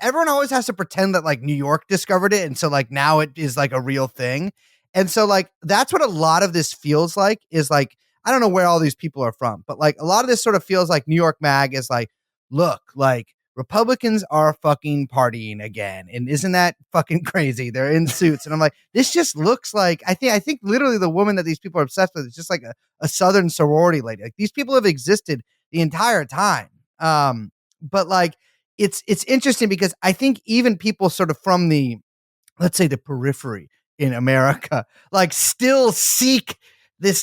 everyone always has to pretend that New York discovered it. And so now it is a real thing. And so that's what a lot of this feels like is I don't know where all these people are from, but a lot of this sort of feels like New York Mag is look, Republicans are fucking partying again. And isn't that fucking crazy? They're in suits. And I'm this just looks I think literally the woman that these people are obsessed with is just a Southern sorority lady. These people have existed the entire time. But it's interesting because I think even people sort of from the, let's say the periphery in America, still seek this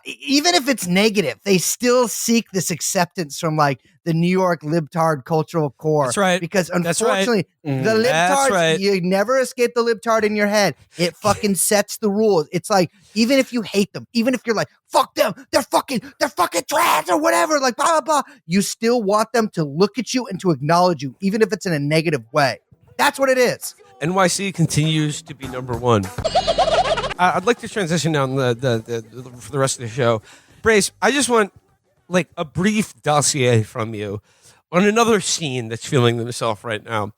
even if it's negative, they still seek this acceptance from the New York libtard cultural core. That's right. Because unfortunately, the libtards, you never escape the libtard in your head. It fucking sets the rules. It's even if you hate them, even if you're fuck them, they're fucking trans or whatever, blah, blah, blah, you still want them to look at you and to acknowledge you, even if it's in a negative way. That's what it is. NYC continues to be number one. I'd like to transition down for the rest of the show. Brace, I just want a brief dossier from you on another scene that's feeling themselves right now.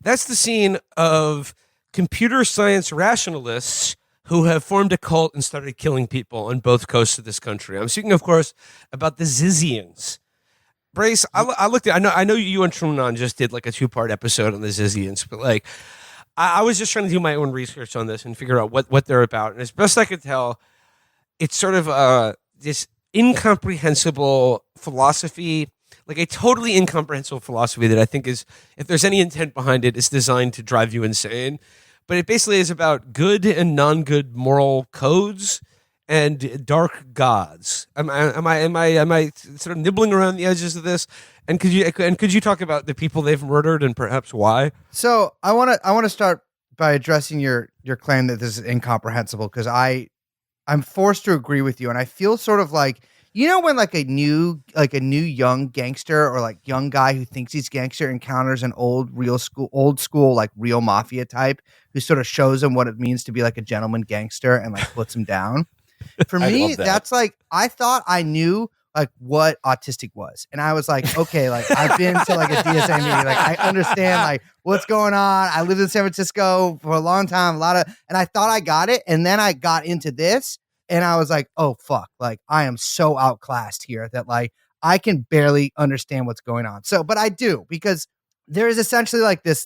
That's the scene of computer science rationalists who have formed a cult and started killing people on both coasts of this country. I'm speaking, of course, about the Zizians. Brace, I looked at. I know you and Truman just did like a 2-part episode on the Zizians, but like, I was just trying to do my own research on this and figure out what they're about. And as best I could tell, it's sort of this incomprehensible philosophy, like a totally incomprehensible philosophy that I think is, if there's any intent behind it, is designed to drive you insane. But it basically is about good and non-good moral codes and dark gods. Am I sort of nibbling around the edges of this? And could you talk about the people they've murdered and perhaps why? So I want to start by addressing your claim that this is incomprehensible, because I'm forced to agree with you, and I feel sort of like, you know, when like a new young gangster or like young guy who thinks he's gangster encounters an old school like real mafia type who sort of shows him what it means to be like a gentleman gangster and like puts him down. For me, that's like, I thought I knew like what autistic was, and I was like, okay, like I've been to like a DSA meeting, like I understand like what's going on. I lived in San Francisco for a long time, and I thought I got it, and then I got into this. And I was like, oh, fuck, like I am so outclassed here that like I can barely understand what's going on. So, but I do, because there is essentially like this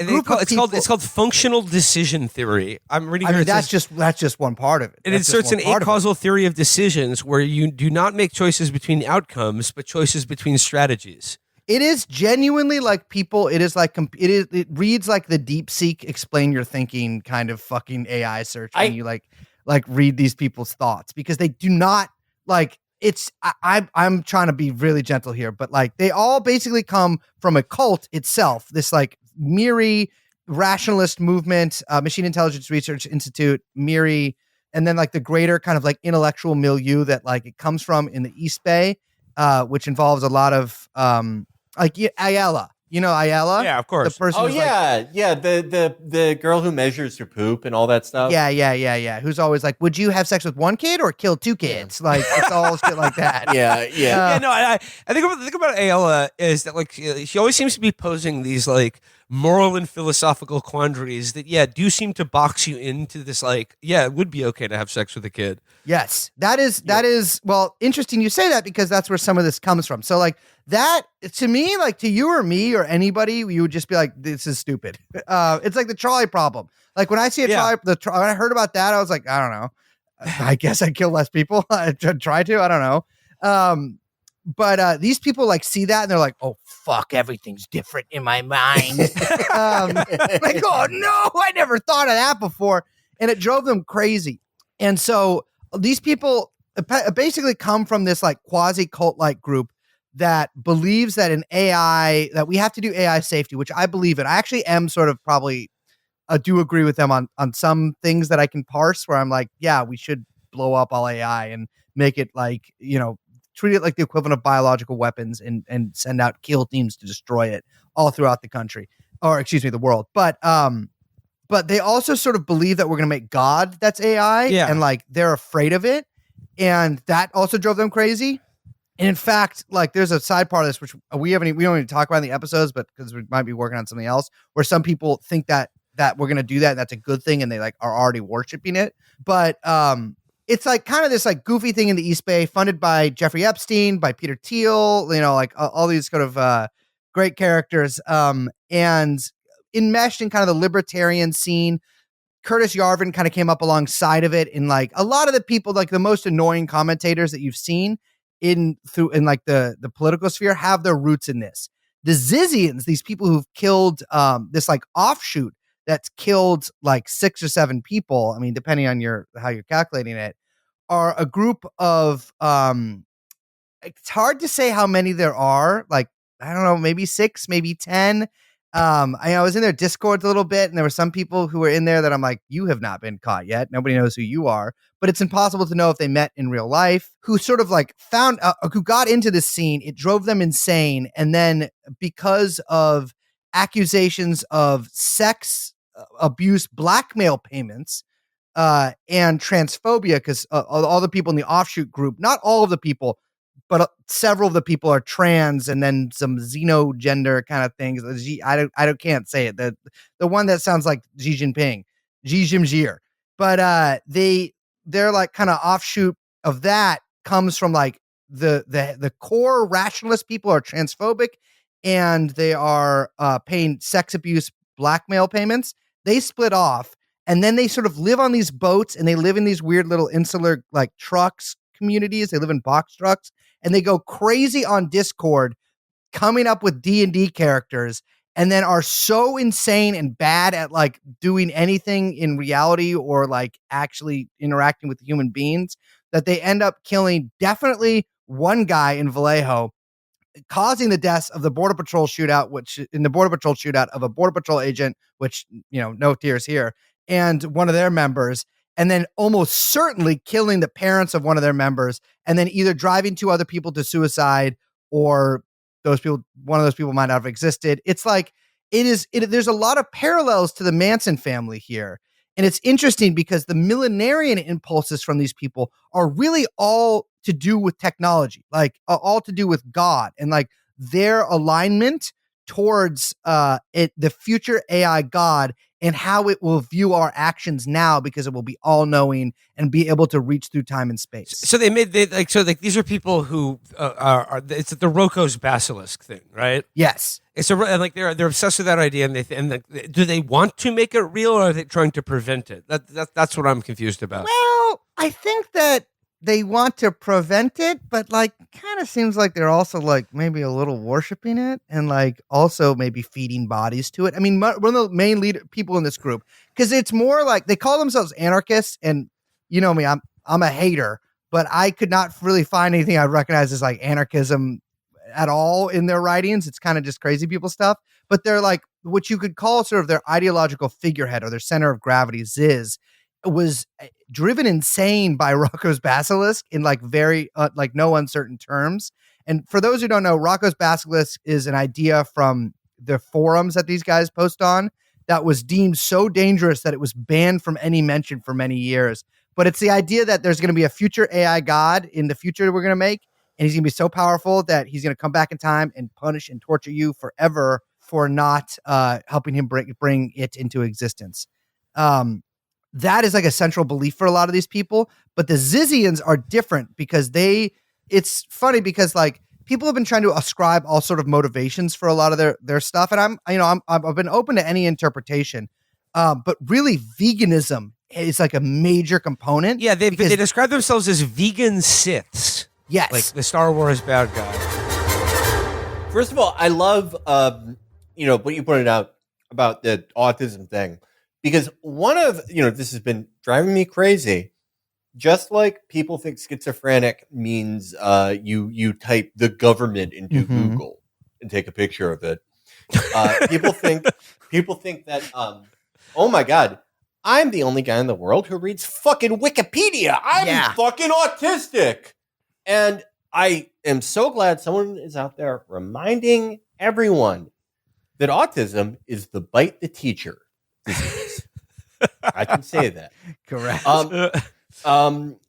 it's called functional decision theory. I'm reading. I mean, that's just one part of it. It inserts an acausal theory of decisions where you do not make choices between outcomes, but choices between strategies. It is genuinely like people. It is like it reads like the DeepSeek explain your thinking kind of fucking AI search when you like read these people's thoughts, because they do not like it's. I'm trying to be really gentle here, but like they all basically come from a cult itself. This like MIRI rationalist movement, Machine Intelligence Research Institute, MIRI, and then like the greater kind of like intellectual milieu that like it comes from in the East Bay, which involves a lot of like Ayala. You know Ayala? Yeah, of course. The person the girl who measures your poop and all that stuff. Yeah. Who's always like, would you have sex with one kid or kill 2 kids? Like it's all shit like that. No, I think about Ayala is that like she always seems to be posing these like moral and philosophical quandaries that do seem to box you into this like it would be okay to have sex with a kid. Yes, that is well, interesting you say that, because that's where some of this comes from. So like that, to me, like to you or me or anybody, you would just be like, this is stupid. It's like the trolley problem. Like when I see a trolley, when I heard about that, I was like, I don't know. I guess I'd kill less people. I'd try to. I don't know. But these people like see that and they're like, oh, fuck, everything's different in my mind. Like, oh, no, I never thought of that before. And it drove them crazy. And so these people basically come from this like quasi cult like group that believes that that we have to do AI safety, which I believe in. I actually am sort of probably do agree with them on some things that I can parse, where I'm like, yeah, we should blow up all AI and make it like, you know, treat it like the equivalent of biological weapons and send out kill teams to destroy it all throughout the country, or excuse me, the world. But they also sort of believe that we're going to make God that's AI, and like they're afraid of it, and that also drove them crazy. And in fact, like there's a side part of this which we don't even talk about in the episodes, but because we might be working on something else, where some people think that we're going to do that and that's a good thing, and they like are already worshiping it. But it's like kind of this like goofy thing in the East Bay, funded by Jeffrey Epstein, by Peter Thiel, you know, like all these kind of great characters, and enmeshed in kind of the libertarian scene. Curtis Yarvin kind of came up alongside of it, in like a lot of the people, like the most annoying commentators that you've seen in like the political sphere, have their roots in this. The Zizians, these people who've killed this like offshoot that's killed like 6 or 7 people, I mean, depending on how you're calculating it, are a group of it's hard to say how many there are. Like, I don't know, maybe 6, maybe 10. I was in their Discord a little bit, and there were some people who were in there that I'm like, you have not been caught yet. Nobody knows who you are, but it's impossible to know if they met in real life. Who sort of like who got into this scene. It drove them insane. And then because of accusations of sex abuse, blackmail payments, and transphobia, because all the people in the offshoot group, not all of the people, but several of the people are trans, and then some xenogender kind of things. I can't say it. The one that sounds like Xi Jinping, but they're like kind of offshoot of that, comes from like the core rationalist people are transphobic and they are paying sex abuse blackmail payments. They split off and then they sort of live on these boats and they live in these weird little insular like trucks communities. They live in box trucks and they go crazy on Discord coming up with D&D characters and then are so insane and bad at like doing anything in reality or like actually interacting with human beings that they end up killing definitely one guy in Vallejo, causing the deaths of the Border Patrol shootout, of a Border Patrol agent, which, no tears here, and one of their members, and then almost certainly killing the parents of one of their members, and then either driving two other people to suicide or one of those people might not have existed. It's like, there's a lot of parallels to the Manson family here. And it's interesting because the millenarian impulses from these people are really all to do with technology, like all to do with God and like their alignment towards the future AI God and how it will view our actions now because it will be all knowing and be able to reach through time and space. So these are people who it's the Roko's basilisk thing, right? Yes. It's they're obsessed with that idea, and do they want to make it real, or are they trying to prevent it? That's what I'm confused about. Well, I think that they want to prevent it, but like kind of seems like they're also like maybe a little worshiping it and like also maybe feeding bodies to it. I mean, one of the main people in this group, because it's more like they call themselves anarchists, and you know me, I'm a hater, but I could not really find anything I recognize as like anarchism at all in their writings. It's kind of just crazy people stuff, but they're like what you could call sort of their ideological figurehead or their center of gravity. Ziz was driven insane by Rocco's basilisk in like very like no uncertain terms. And for those who don't know, Rocco's basilisk is an idea from the forums that these guys post on that was deemed so dangerous that it was banned from any mention for many years. But it's the idea that there's going to be a future AI God in the future that we're going to make, and he's going to be so powerful that he's going to come back in time and punish and torture you forever for not helping him bring it into existence. That is like a central belief for a lot of these people. But the Zizians are different because it's funny because like people have been trying to ascribe all sort of motivations for a lot of their stuff. And I've been open to any interpretation. But really veganism is like a major component. Yeah. They describe themselves as vegan Siths. Yes. Like the Star Wars bad guy. First of all, I love, what you pointed out about the autism thing, because this has been driving me crazy. Just like people think schizophrenic means you type the government into Google and take a picture of it. People think that, oh my God, I'm the only guy in the world who reads fucking Wikipedia. I'm fucking autistic. And I am so glad someone is out there reminding everyone that autism is the bite the teacher disease. I can say that. Correct.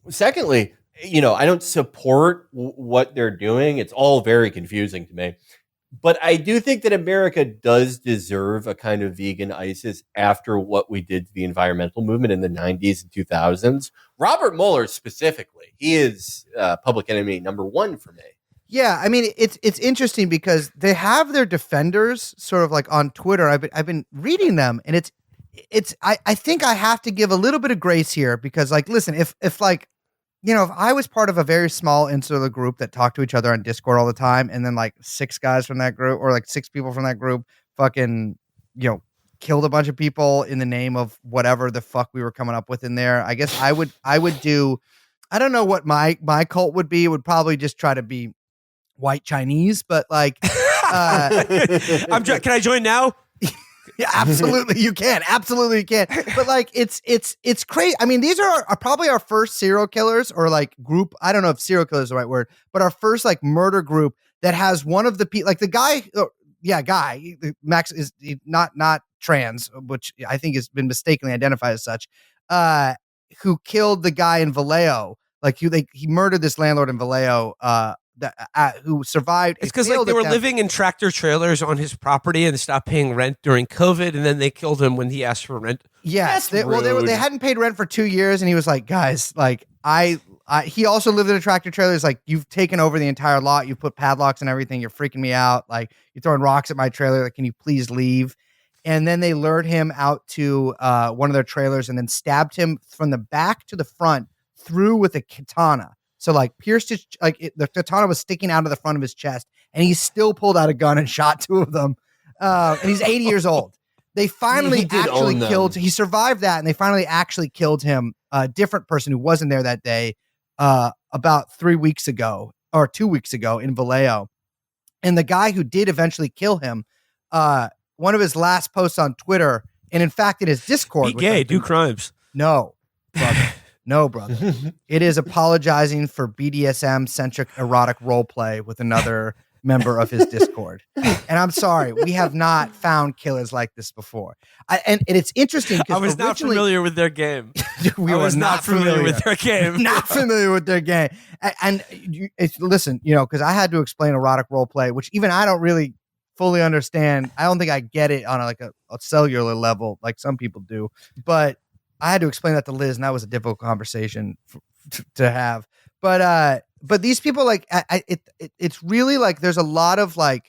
Secondly, I don't support what they're doing. It's all very confusing to me. But I do think that America does deserve a kind of vegan ISIS after what we did to the environmental movement in the 90s and 2000s. Robert Mueller specifically, he is public enemy number one for me. Yeah, I mean, it's interesting because they have their defenders sort of like on Twitter. I've been reading them, and I think I have to give a little bit of grace here because, like, listen, if I was part of a very small insular group that talked to each other on Discord all the time, and then like 6 guys from that group or like 6 people from that group fucking, killed a bunch of people in the name of whatever the fuck we were coming up with in there. I guess I would do, I don't know what my cult would be. It would probably just try to be white Chinese, but like, Can I join now? Yeah, absolutely you can. Absolutely you can. But like it's crazy. I mean, these are probably our first serial killers or like group. I don't know if serial killer is the right word, but our first like murder group that has one of the like the guy. Max is not trans, which I think has been mistakenly identified as such. Who killed the guy in Vallejo? Like he murdered this landlord in Vallejo. Who survived. It's because like they were living in tractor trailers on his property and stopped paying rent during COVID, and then they killed him when he asked for rent. Yes, they hadn't paid rent for 2 years, and he was like, "Guys, like I He also lived in a tractor trailer. He's like, you've taken over the entire lot. You've put padlocks and everything. You're freaking me out. Like, you're throwing rocks at my trailer. Like, can you please leave? And then they lured him out to one of their trailers and then stabbed him from the back to the front through with a katana. So like pierced his, the katana was sticking out of the front of his chest, and he still pulled out a gun and shot two of them. And he's 80 years old. They finally actually killed. He survived that, and they finally actually killed him. A different person who wasn't there that day, about 3 weeks ago or 2 weeks ago in Vallejo. And the guy who did eventually kill him, one of his last posts on Twitter, and in fact in his Discord, be gay, do crimes. No, brother. No, brother. It is apologizing for BDSM-centric erotic role play with another member of his Discord. And I'm sorry, we have not found killers like this before. And it's interesting because I was not familiar with their game. We were not familiar with their game. Not familiar with their game. And listen, because I had to explain erotic role play, which even I don't really fully understand. I don't think I get it on a cellular level like some people do. But I had to explain that to Liz, and that was a difficult conversation to have. But these people, like, it's really like there's a lot of going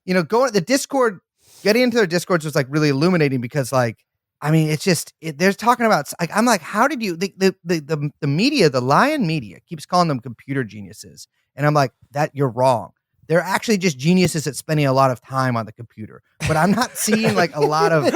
the Discord, getting into their Discords was like really illuminating because it's just they're talking about. I'm like, how did you the media, the Lion media, keeps calling them computer geniuses, and I'm like, that you're wrong. They're actually just geniuses at spending a lot of time on the computer, but I'm not seeing like a lot of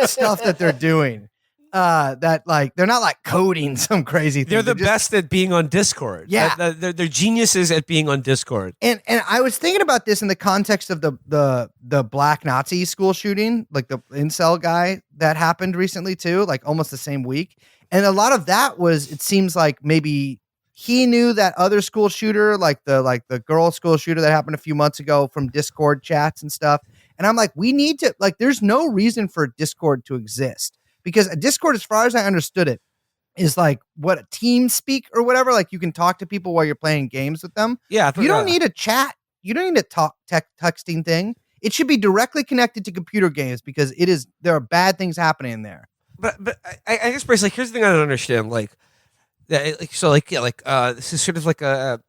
stuff that they're doing. That they're not like coding some crazy thing. They're the best at being on Discord. Yeah, they're geniuses at being on Discord. And I was thinking about this in the context of the black Nazi school shooting, like the incel guy that happened recently too, like almost the same week. And a lot of that was, it seems like maybe he knew that other school shooter, like the girl school shooter that happened a few months ago from Discord chats and stuff. And I'm like, we need to there's no reason for Discord to exist. Because a Discord, as far as I understood it, is like what a team speak or whatever. Like you can talk to people while you're playing games with them. Yeah, you don't need a chat. You don't need a texting thing. It should be directly connected to computer games because there are bad things happening there. But I guess, Brace, here's the thing I don't understand. This is sort of like a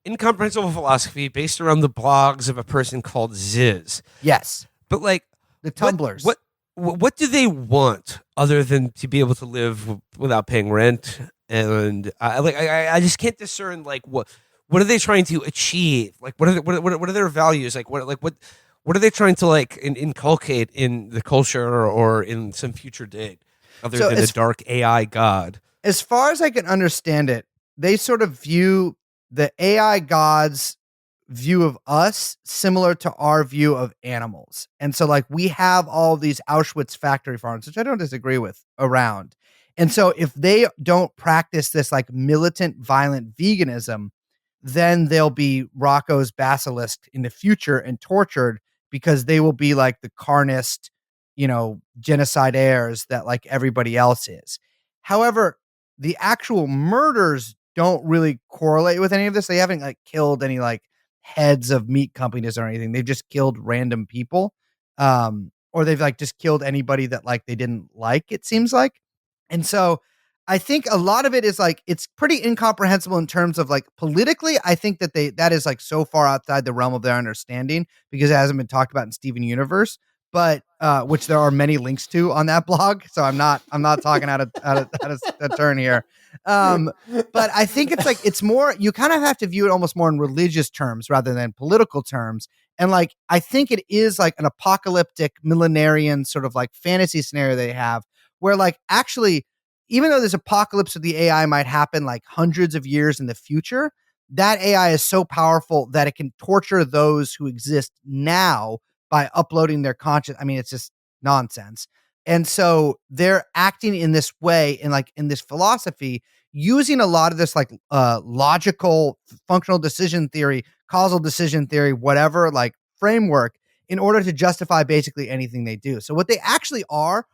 incomprehensible philosophy based around the blogs of a person called Ziz. Yes, but the Tumblrs. What do they want other than to be able to live without paying rent? And I just can't discern what are they trying to achieve? Like what are their values? What are they trying to inculcate in the culture or in some future date other than a dark AI god? As far as I can understand it, they sort of view the AI gods' view of us similar to our view of animals. And so we have all these Auschwitz factory farms, which I don't disagree with, around. And so if they don't practice this militant, violent veganism, then they'll be Rocco's basilisk in the future and tortured because they will be like the carnist, genocide heirs that everybody else is. However, the actual murders don't really correlate with any of this. They haven't killed any heads of meat companies or anything. They've just killed random people, or they've just killed anybody that they didn't like, it seems like. And so I think a lot of it is it's pretty incomprehensible in terms of politically. I think that is so far outside the realm of their understanding because it hasn't been talked about in Steven Universe, but which there are many links to on that blog. So I'm not talking out of turn here. But I think it's more, you kind of have to view it almost more in religious terms rather than political terms. And I think it is an apocalyptic millenarian sort of fantasy scenario they have where actually, even though this apocalypse of the AI might happen hundreds of years in the future, that AI is so powerful that it can torture those who exist now by uploading their conscience. I mean, it's just nonsense. And so they're acting in this way, in this philosophy, using a lot of this logical functional decision theory, causal decision theory, whatever framework in order to justify basically anything they do. So what they actually are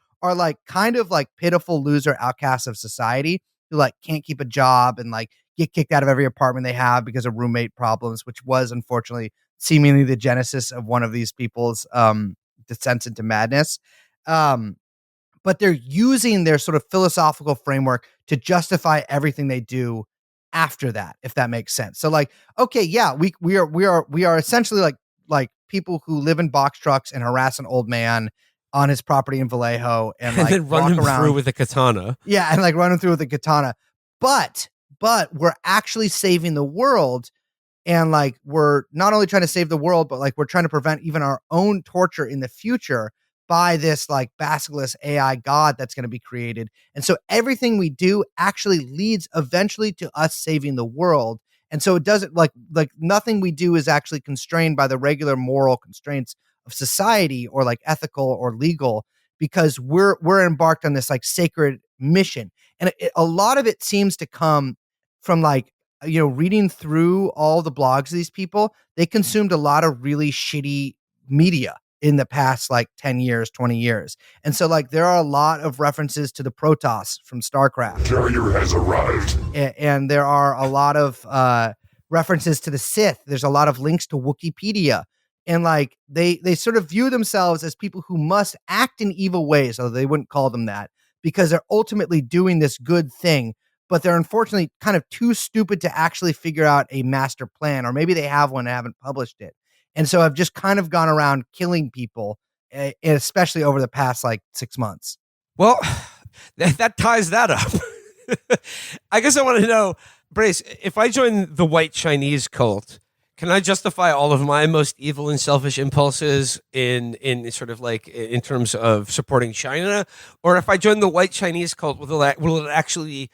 kind of pitiful loser outcasts of society who can't keep a job and get kicked out of every apartment they have because of roommate problems, which was unfortunately seemingly the genesis of one of these people's descents into madness. But they're using their sort of philosophical framework to justify everything they do after that, if that makes sense. So like, okay, yeah, we are essentially like people who live in box trucks and harass an old man on his property in Vallejo and like then run walk him around through with a katana. Yeah, and like run him through with a katana. But we're actually saving the world. And like, we're not only trying to save the world, but like we're trying to prevent even our own torture in the future by this like basilisk AI god that's going to be created. And so everything we do actually leads eventually to us saving the world. And so it doesn't like nothing we do is actually constrained by the regular moral constraints of society or like ethical or legal, because we're embarked on this like sacred mission. And a lot of it seems to come from like, you know, reading through all the blogs of these people. They consumed a lot of really shitty media in the past like 10 years, 20 years. And so like there are a lot of references to the Protoss from StarCraft. Carrier has arrived. And there are a lot of references to the Sith. There's a lot of links to Wikipedia. And like they sort of view themselves as people who must act in evil ways, although they wouldn't call them that, because they're ultimately doing this good thing. But they're unfortunately kind of too stupid to actually figure out a master plan, or maybe they have one and haven't published it. And so I've just kind of gone around killing people, especially over the past like 6 months. Well, that ties that up. I guess I want to know, Brace, if I join the white Chinese cult, can I justify all of my most evil and selfish impulses in sort of like in terms of supporting China? Or if I join the white Chinese cult, will it actually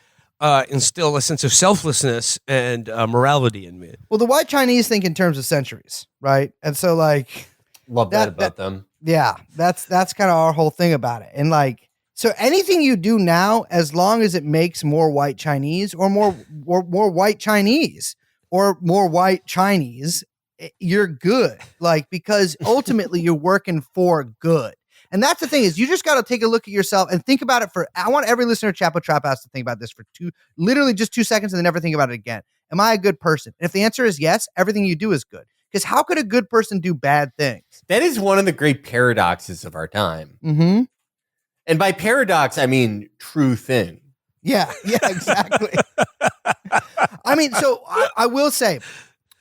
instill a sense of selflessness and morality in me? Well, the white Chinese think in terms of centuries, right? And so like, Love that about them. Yeah, that's kind of our whole thing about it. And like, so anything you do now, as long as it makes more white Chinese or more white Chinese or more white Chinese, you're good. Like, because ultimately you're working for good. And that's the thing, is you just got to take a look at yourself and think about it I want every listener of Chapo Trap House to think about this for literally just 2 seconds and then never think about it again. Am I a good person? And if the answer is yes, everything you do is good. Because how could a good person do bad things? That is one of the great paradoxes of our time. Mm-hmm. And by paradox, I mean true thing. Yeah, exactly. I mean, so I will say,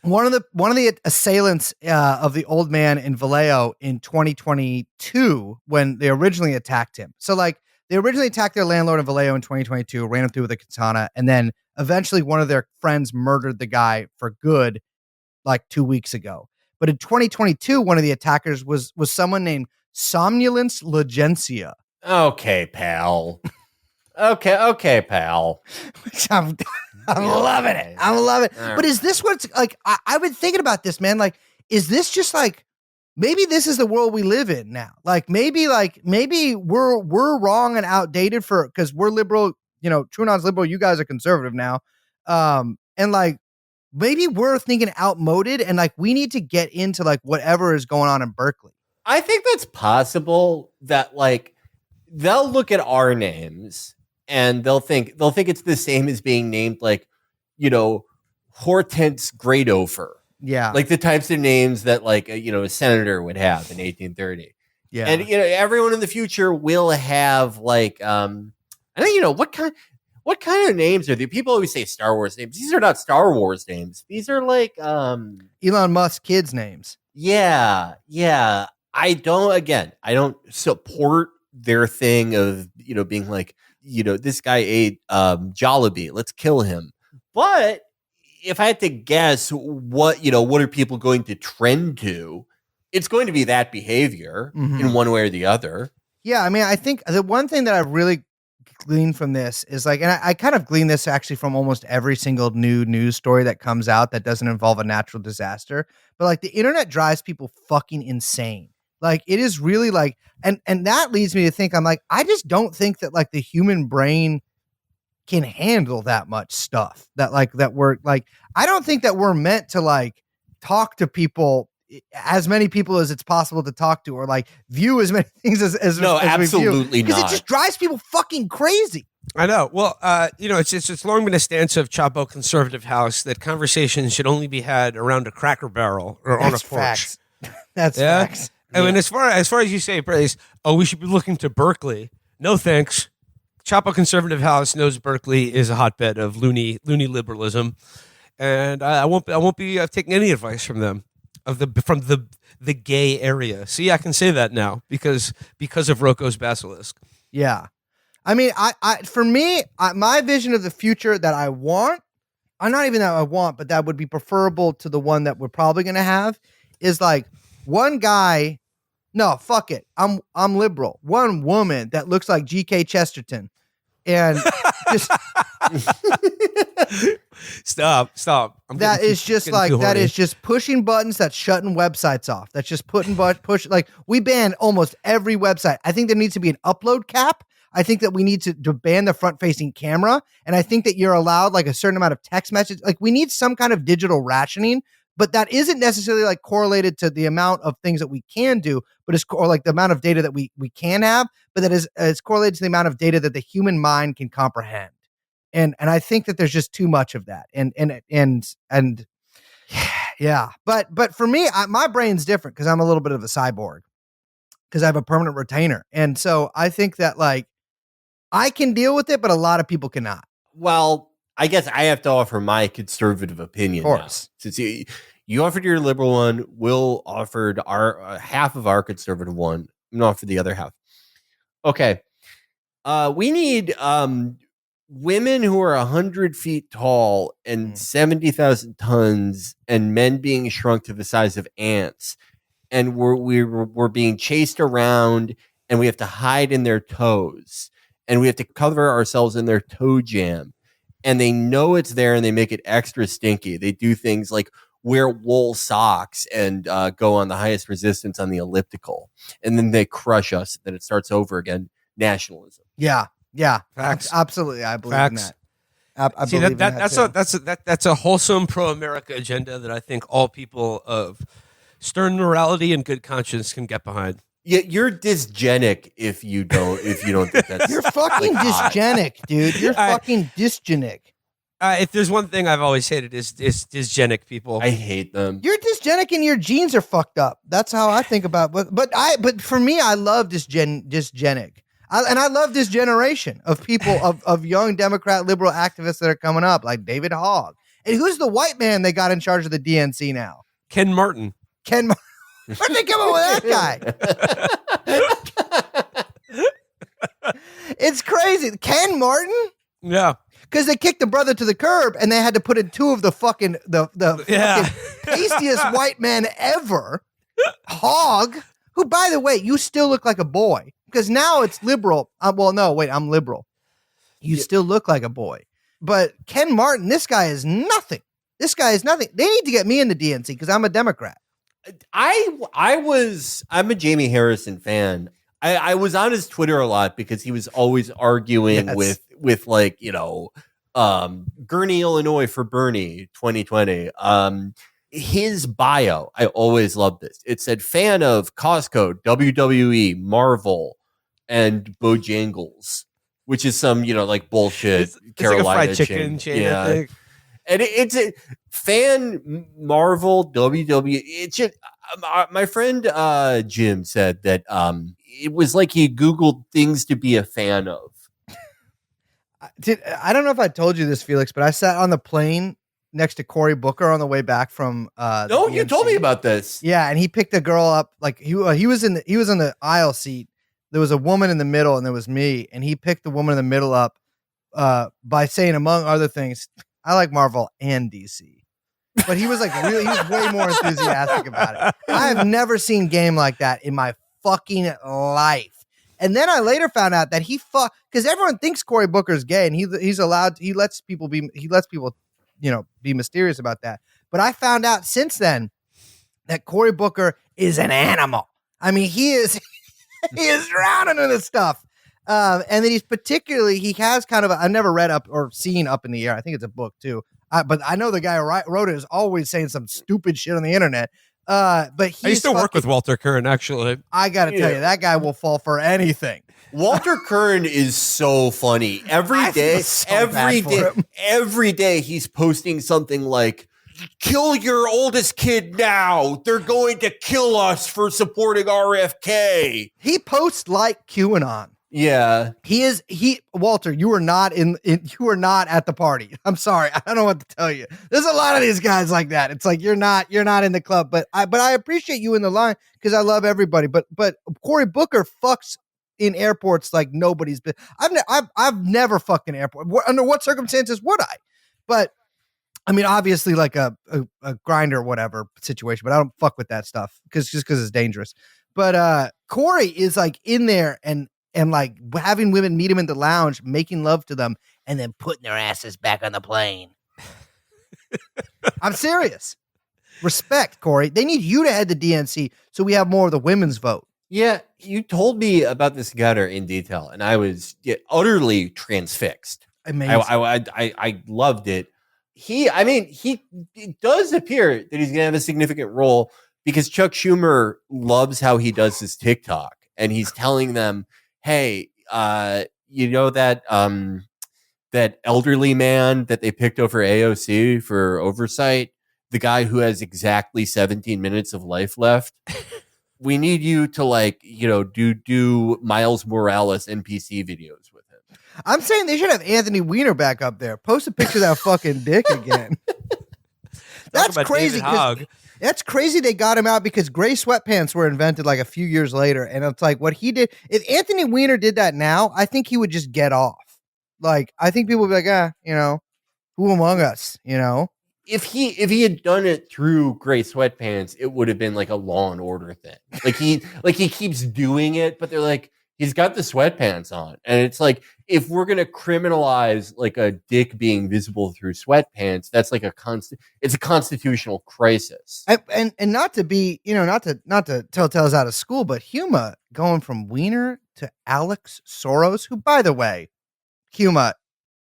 one of the assailants of the old man in Vallejo in 2022, when they originally attacked him. So like they originally attacked their landlord in Vallejo in 2022, ran him through with a katana, and then eventually one of their friends murdered the guy for good like 2 weeks ago. But in 2022, one of the attackers was someone named Somnolence Legencia. Okay, pal. Okay, pal. I'm loving it. I'm loving it. Right. But is this what's like? I've been thinking about this, man. Like, is this just like, maybe this is the world we live in now? Like maybe we're wrong and outdated because we're liberal. You know, TrueAnon's liberal. You guys are conservative now. And like maybe we're thinking outmoded, and like we need to get into like whatever is going on in Berkeley. I think that's possible. That like they'll look at our names and they'll think it's the same as being named like, you know, Hortense Gradofer. Yeah. Like the types of names that like, a senator would have in 1830. Yeah. And, everyone in the future will have like, I don't know, what kind of names are they? People always say Star Wars names. These are not Star Wars names. These are like, Elon Musk kids' names. Yeah. I don't support their thing of, being like, this guy ate Jollibee, let's kill him. But if I had to guess what are people going to trend to, it's going to be that behavior in one way or the other. Yeah. I mean, I think the one thing that I've really gleaned from this is like, and I kind of glean this actually from almost every single new news story that comes out that doesn't involve a natural disaster, but like the internet drives people fucking insane. Like it is really like, and that leads me to think, I'm like, I just don't think that like the human brain can handle that much stuff that we're like, I don't think that we're meant to like talk to people, as many people as it's possible to talk to, or like view as many things as absolutely because not. it just drives people fucking crazy. I know. Well, it's long been a stance of Chapo Conservative House that conversations should only be had around a Cracker Barrel or on a porch. Facts. That's facts. I mean, as far as you say, Brace, we should be looking to Berkeley. No thanks. Chapo Conservative House knows Berkeley is a hotbed of loony liberalism, and I won't be taking any advice from them from the gay area. See, I can say that now because of Roko's basilisk. Yeah. I mean, for me, my vision of the future that I want, not even that I want, but that would be preferable to the one that we're probably going to have, is like one guy. No, fuck it. I'm liberal. One woman that looks like G.K. Chesterton, and just stop. That is just pushing buttons. That's shutting websites off. That's just push. Like, we ban almost every website. I think there needs to be an upload cap. I think that we need to ban the front-facing camera, and I think that you're allowed like a certain amount of text message. Like, we need some kind of digital rationing, but that isn't necessarily like correlated to the amount of things that we can do, but or like the amount of data that we can have, but that is it's correlated to the amount of data that the human mind can comprehend. And I think that there's just too much of that. And yeah, but for me, my brain's different because I'm a little bit of a cyborg because I have a permanent retainer, and so I think that like I can deal with it, but a lot of people cannot. Well, I guess I have to offer my conservative opinion. Of course. Now. Since you offered your liberal one, Will offered our half of our conservative one. I'm gonna offer the other half. Okay. We need women who are 100 feet tall and 70,000 tons, and men being shrunk to the size of ants, and we're being chased around, and we have to hide in their toes, and we have to cover ourselves in their toe jam, and they know it's there, and they make it extra stinky. They do things like wear wool socks and go on the highest resistance on the elliptical, and then they crush us. Then it starts over again. Nationalism. Yeah. Facts. Absolutely, I believe in that. I See, believe that's a wholesome pro-America agenda that I think all people of stern morality and good conscience can get behind. Yeah, you're dysgenic if you don't think that's You're fucking dysgenic, dude. You're fucking dysgenic. If there's one thing I've always hated is dysgenic people. I hate them. You're dysgenic and your genes are fucked up. That's how I think about it. But for me, I love dysgenic. I love this generation of people of young Democrat liberal activists that are coming up, like David Hogg. And who's the white man they got in charge of the DNC now? Ken Martin. Where'd they come up with that guy? It's crazy. Ken Martin? Yeah. Because they kicked the brother to the curb and they had to put in two of the fucking tastiest white men ever. Hogg, who, by the way, you still look like a boy. Because now it's liberal. I'm liberal. You still look like a boy. But Ken Martin, this guy is nothing. They need to get me in the DNC because I'm a Democrat. I'm a Jamie Harrison fan. I was on his Twitter a lot because he was always arguing with like, Gurney, Illinois for Bernie 2020. His bio, I always loved this. It said fan of Costco, WWE, Marvel, and Bojangles, which is some, like bullshit Carolina like a fried chicken chain. Yeah. I think. And it's a fan Marvel, WWE. It's just, my friend Jim said that it was like he Googled things to be a fan of. I don't know if I told you this, Felix, but I sat on the plane next to Cory Booker on the way back from No, you told me about this. Yeah, and he picked a girl up, like he was in the aisle seat. There was a woman in the middle and there was me, and he picked the woman in the middle up by saying, among other things, I like Marvel and DC. But he was like he was way more enthusiastic about it. I have never seen game like that in my fucking life. And then I later found out that because everyone thinks Cory Booker's gay, and he lets people be mysterious about that. But I found out since then that Cory Booker is an animal. I mean, he is drowning in this stuff. And then he has kind of I've never read Up or seen Up in the Air. I think it's a book too. But I know the guy who wrote it is always saying some stupid shit on the internet. But I used to work with Walter Kern, actually. I got to tell you, that guy will fall for anything. Walter Kern is so funny. Every day he's posting something like, kill your oldest kid now. They're going to kill us for supporting RFK. He posts like QAnon. Yeah. Walter, you were not you were not at the party. I'm sorry. I don't know what to tell you. There's a lot of these guys like that. It's like you're not in the club, but I appreciate you in the line because I love everybody. But Cory Booker fucks in airports like nobody's been. I've never fucked in an airport. Under what circumstances would I? But I mean, obviously like a grinder or whatever situation, but I don't fuck with that stuff because it's dangerous. But Cory is like in there and like having women meet him in the lounge, making love to them, and then putting their asses back on the plane. I'm serious. Respect, Cory. They need you to head the DNC so we have more of the women's vote. Yeah, you told me about this gutter in detail, and I was utterly transfixed. Amazing. I loved it. It does appear that he's going to have a significant role because Chuck Schumer loves how he does his TikTok, and he's telling them, hey, you know that elderly man that they picked over AOC for oversight, the guy who has exactly 17 minutes of life left. We need you to do Miles Morales NPC videos with him. I'm saying they should have Anthony Weiner back up there. Post a picture of that fucking dick again. That's crazy. That's crazy they got him out because gray sweatpants were invented like a few years later. And it's like what he did. If Anthony Weiner did that now, I think he would just get off. Like, I think people would be like, who among us, If he had done it through gray sweatpants, it would have been like a Law and Order thing. Like he keeps doing it, but they're like, he's got the sweatpants on. And it's like, if we're going to criminalize like a dick being visible through sweatpants, that's like it's a constitutional crisis. And not to be, not to tell tales out of school, but Huma going from Weiner to Alex Soros, who, by the way, Huma,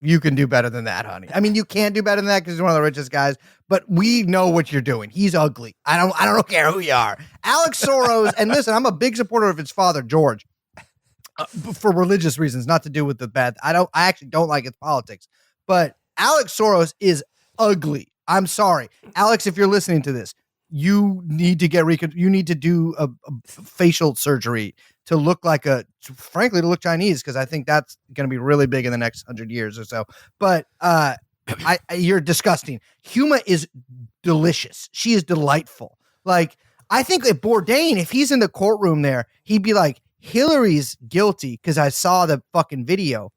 you can do better than that, honey. I mean, you can't do better than that because he's one of the richest guys, but we know what you're doing. He's ugly. I don't care who you are. Alex Soros, and listen, I'm a big supporter of his father, George. For religious reasons, not to do with the bad. I actually don't like his politics, but Alex Soros is ugly. I'm sorry, Alex, if you're listening to this, you need to you need to do a facial surgery to look frankly, to look Chinese, because I think that's going to be really big in the next 100 years or so. But you're disgusting. Huma is delicious. She is delightful. Like, I think that Bourdain, if he's in the courtroom there, he'd be like, Hillary's guilty because I saw the fucking video.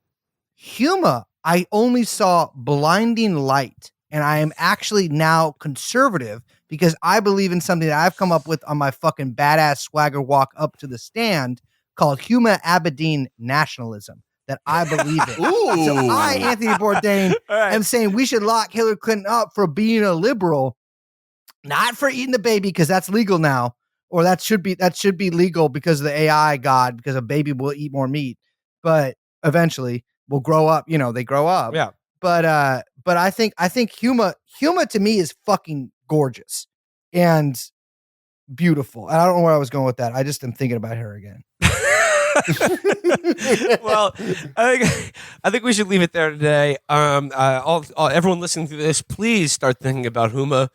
Huma, I only saw blinding light, and I am actually now conservative because I believe in something that I've come up with on my fucking badass swagger walk up to the stand called Huma Abedin nationalism that I believe in. Ooh. So I, Anthony Bourdain, am saying we should lock Hillary Clinton up for being a liberal, not for eating the baby because that's legal now. Or that should be legal because of the AI god, because a baby will eat more meat, but eventually will grow up. They grow up. Yeah. But I think Huma to me is fucking gorgeous and beautiful. I don't know where I was going with that. I just am thinking about her again. Well, I think we should leave it there today. Everyone listening to this, please start thinking about Huma.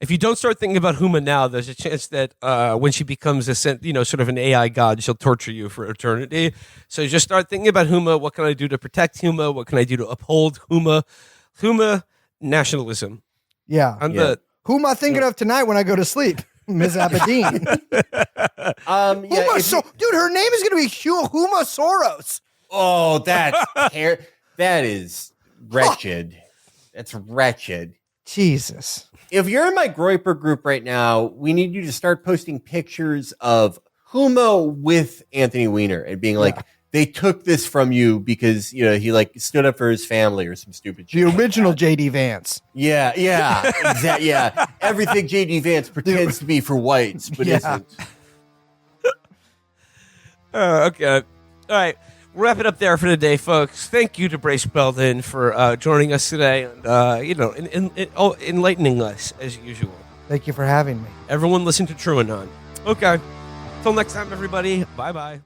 If you don't start thinking about Huma now, there's a chance that when she becomes sort of an AI god, she'll torture you for eternity. So just start thinking about Huma. What can I do to protect Huma? What can I do to uphold Huma? Huma nationalism. Yeah. Who am I thinking of tonight when I go to sleep? Ms. Abedin. Dude, her name is going to be Huma Soros. Oh, that is wretched. That's wretched. Jesus. If you're in my Groyper group right now, we need you to start posting pictures of Huma with Anthony Weiner and being like, they took this from you because, he stood up for his family or some stupid shit. The original JD Vance. Yeah, exactly. Yeah. Everything JD Vance pretends to be for whites, but isn't. Okay. All right. We'll wrap it up there for today, folks. Thank you to Brace Belden for joining us today and, enlightening us as usual. Thank you for having me. Everyone listen to TrueAnon. Okay. Till next time, everybody. Bye-bye.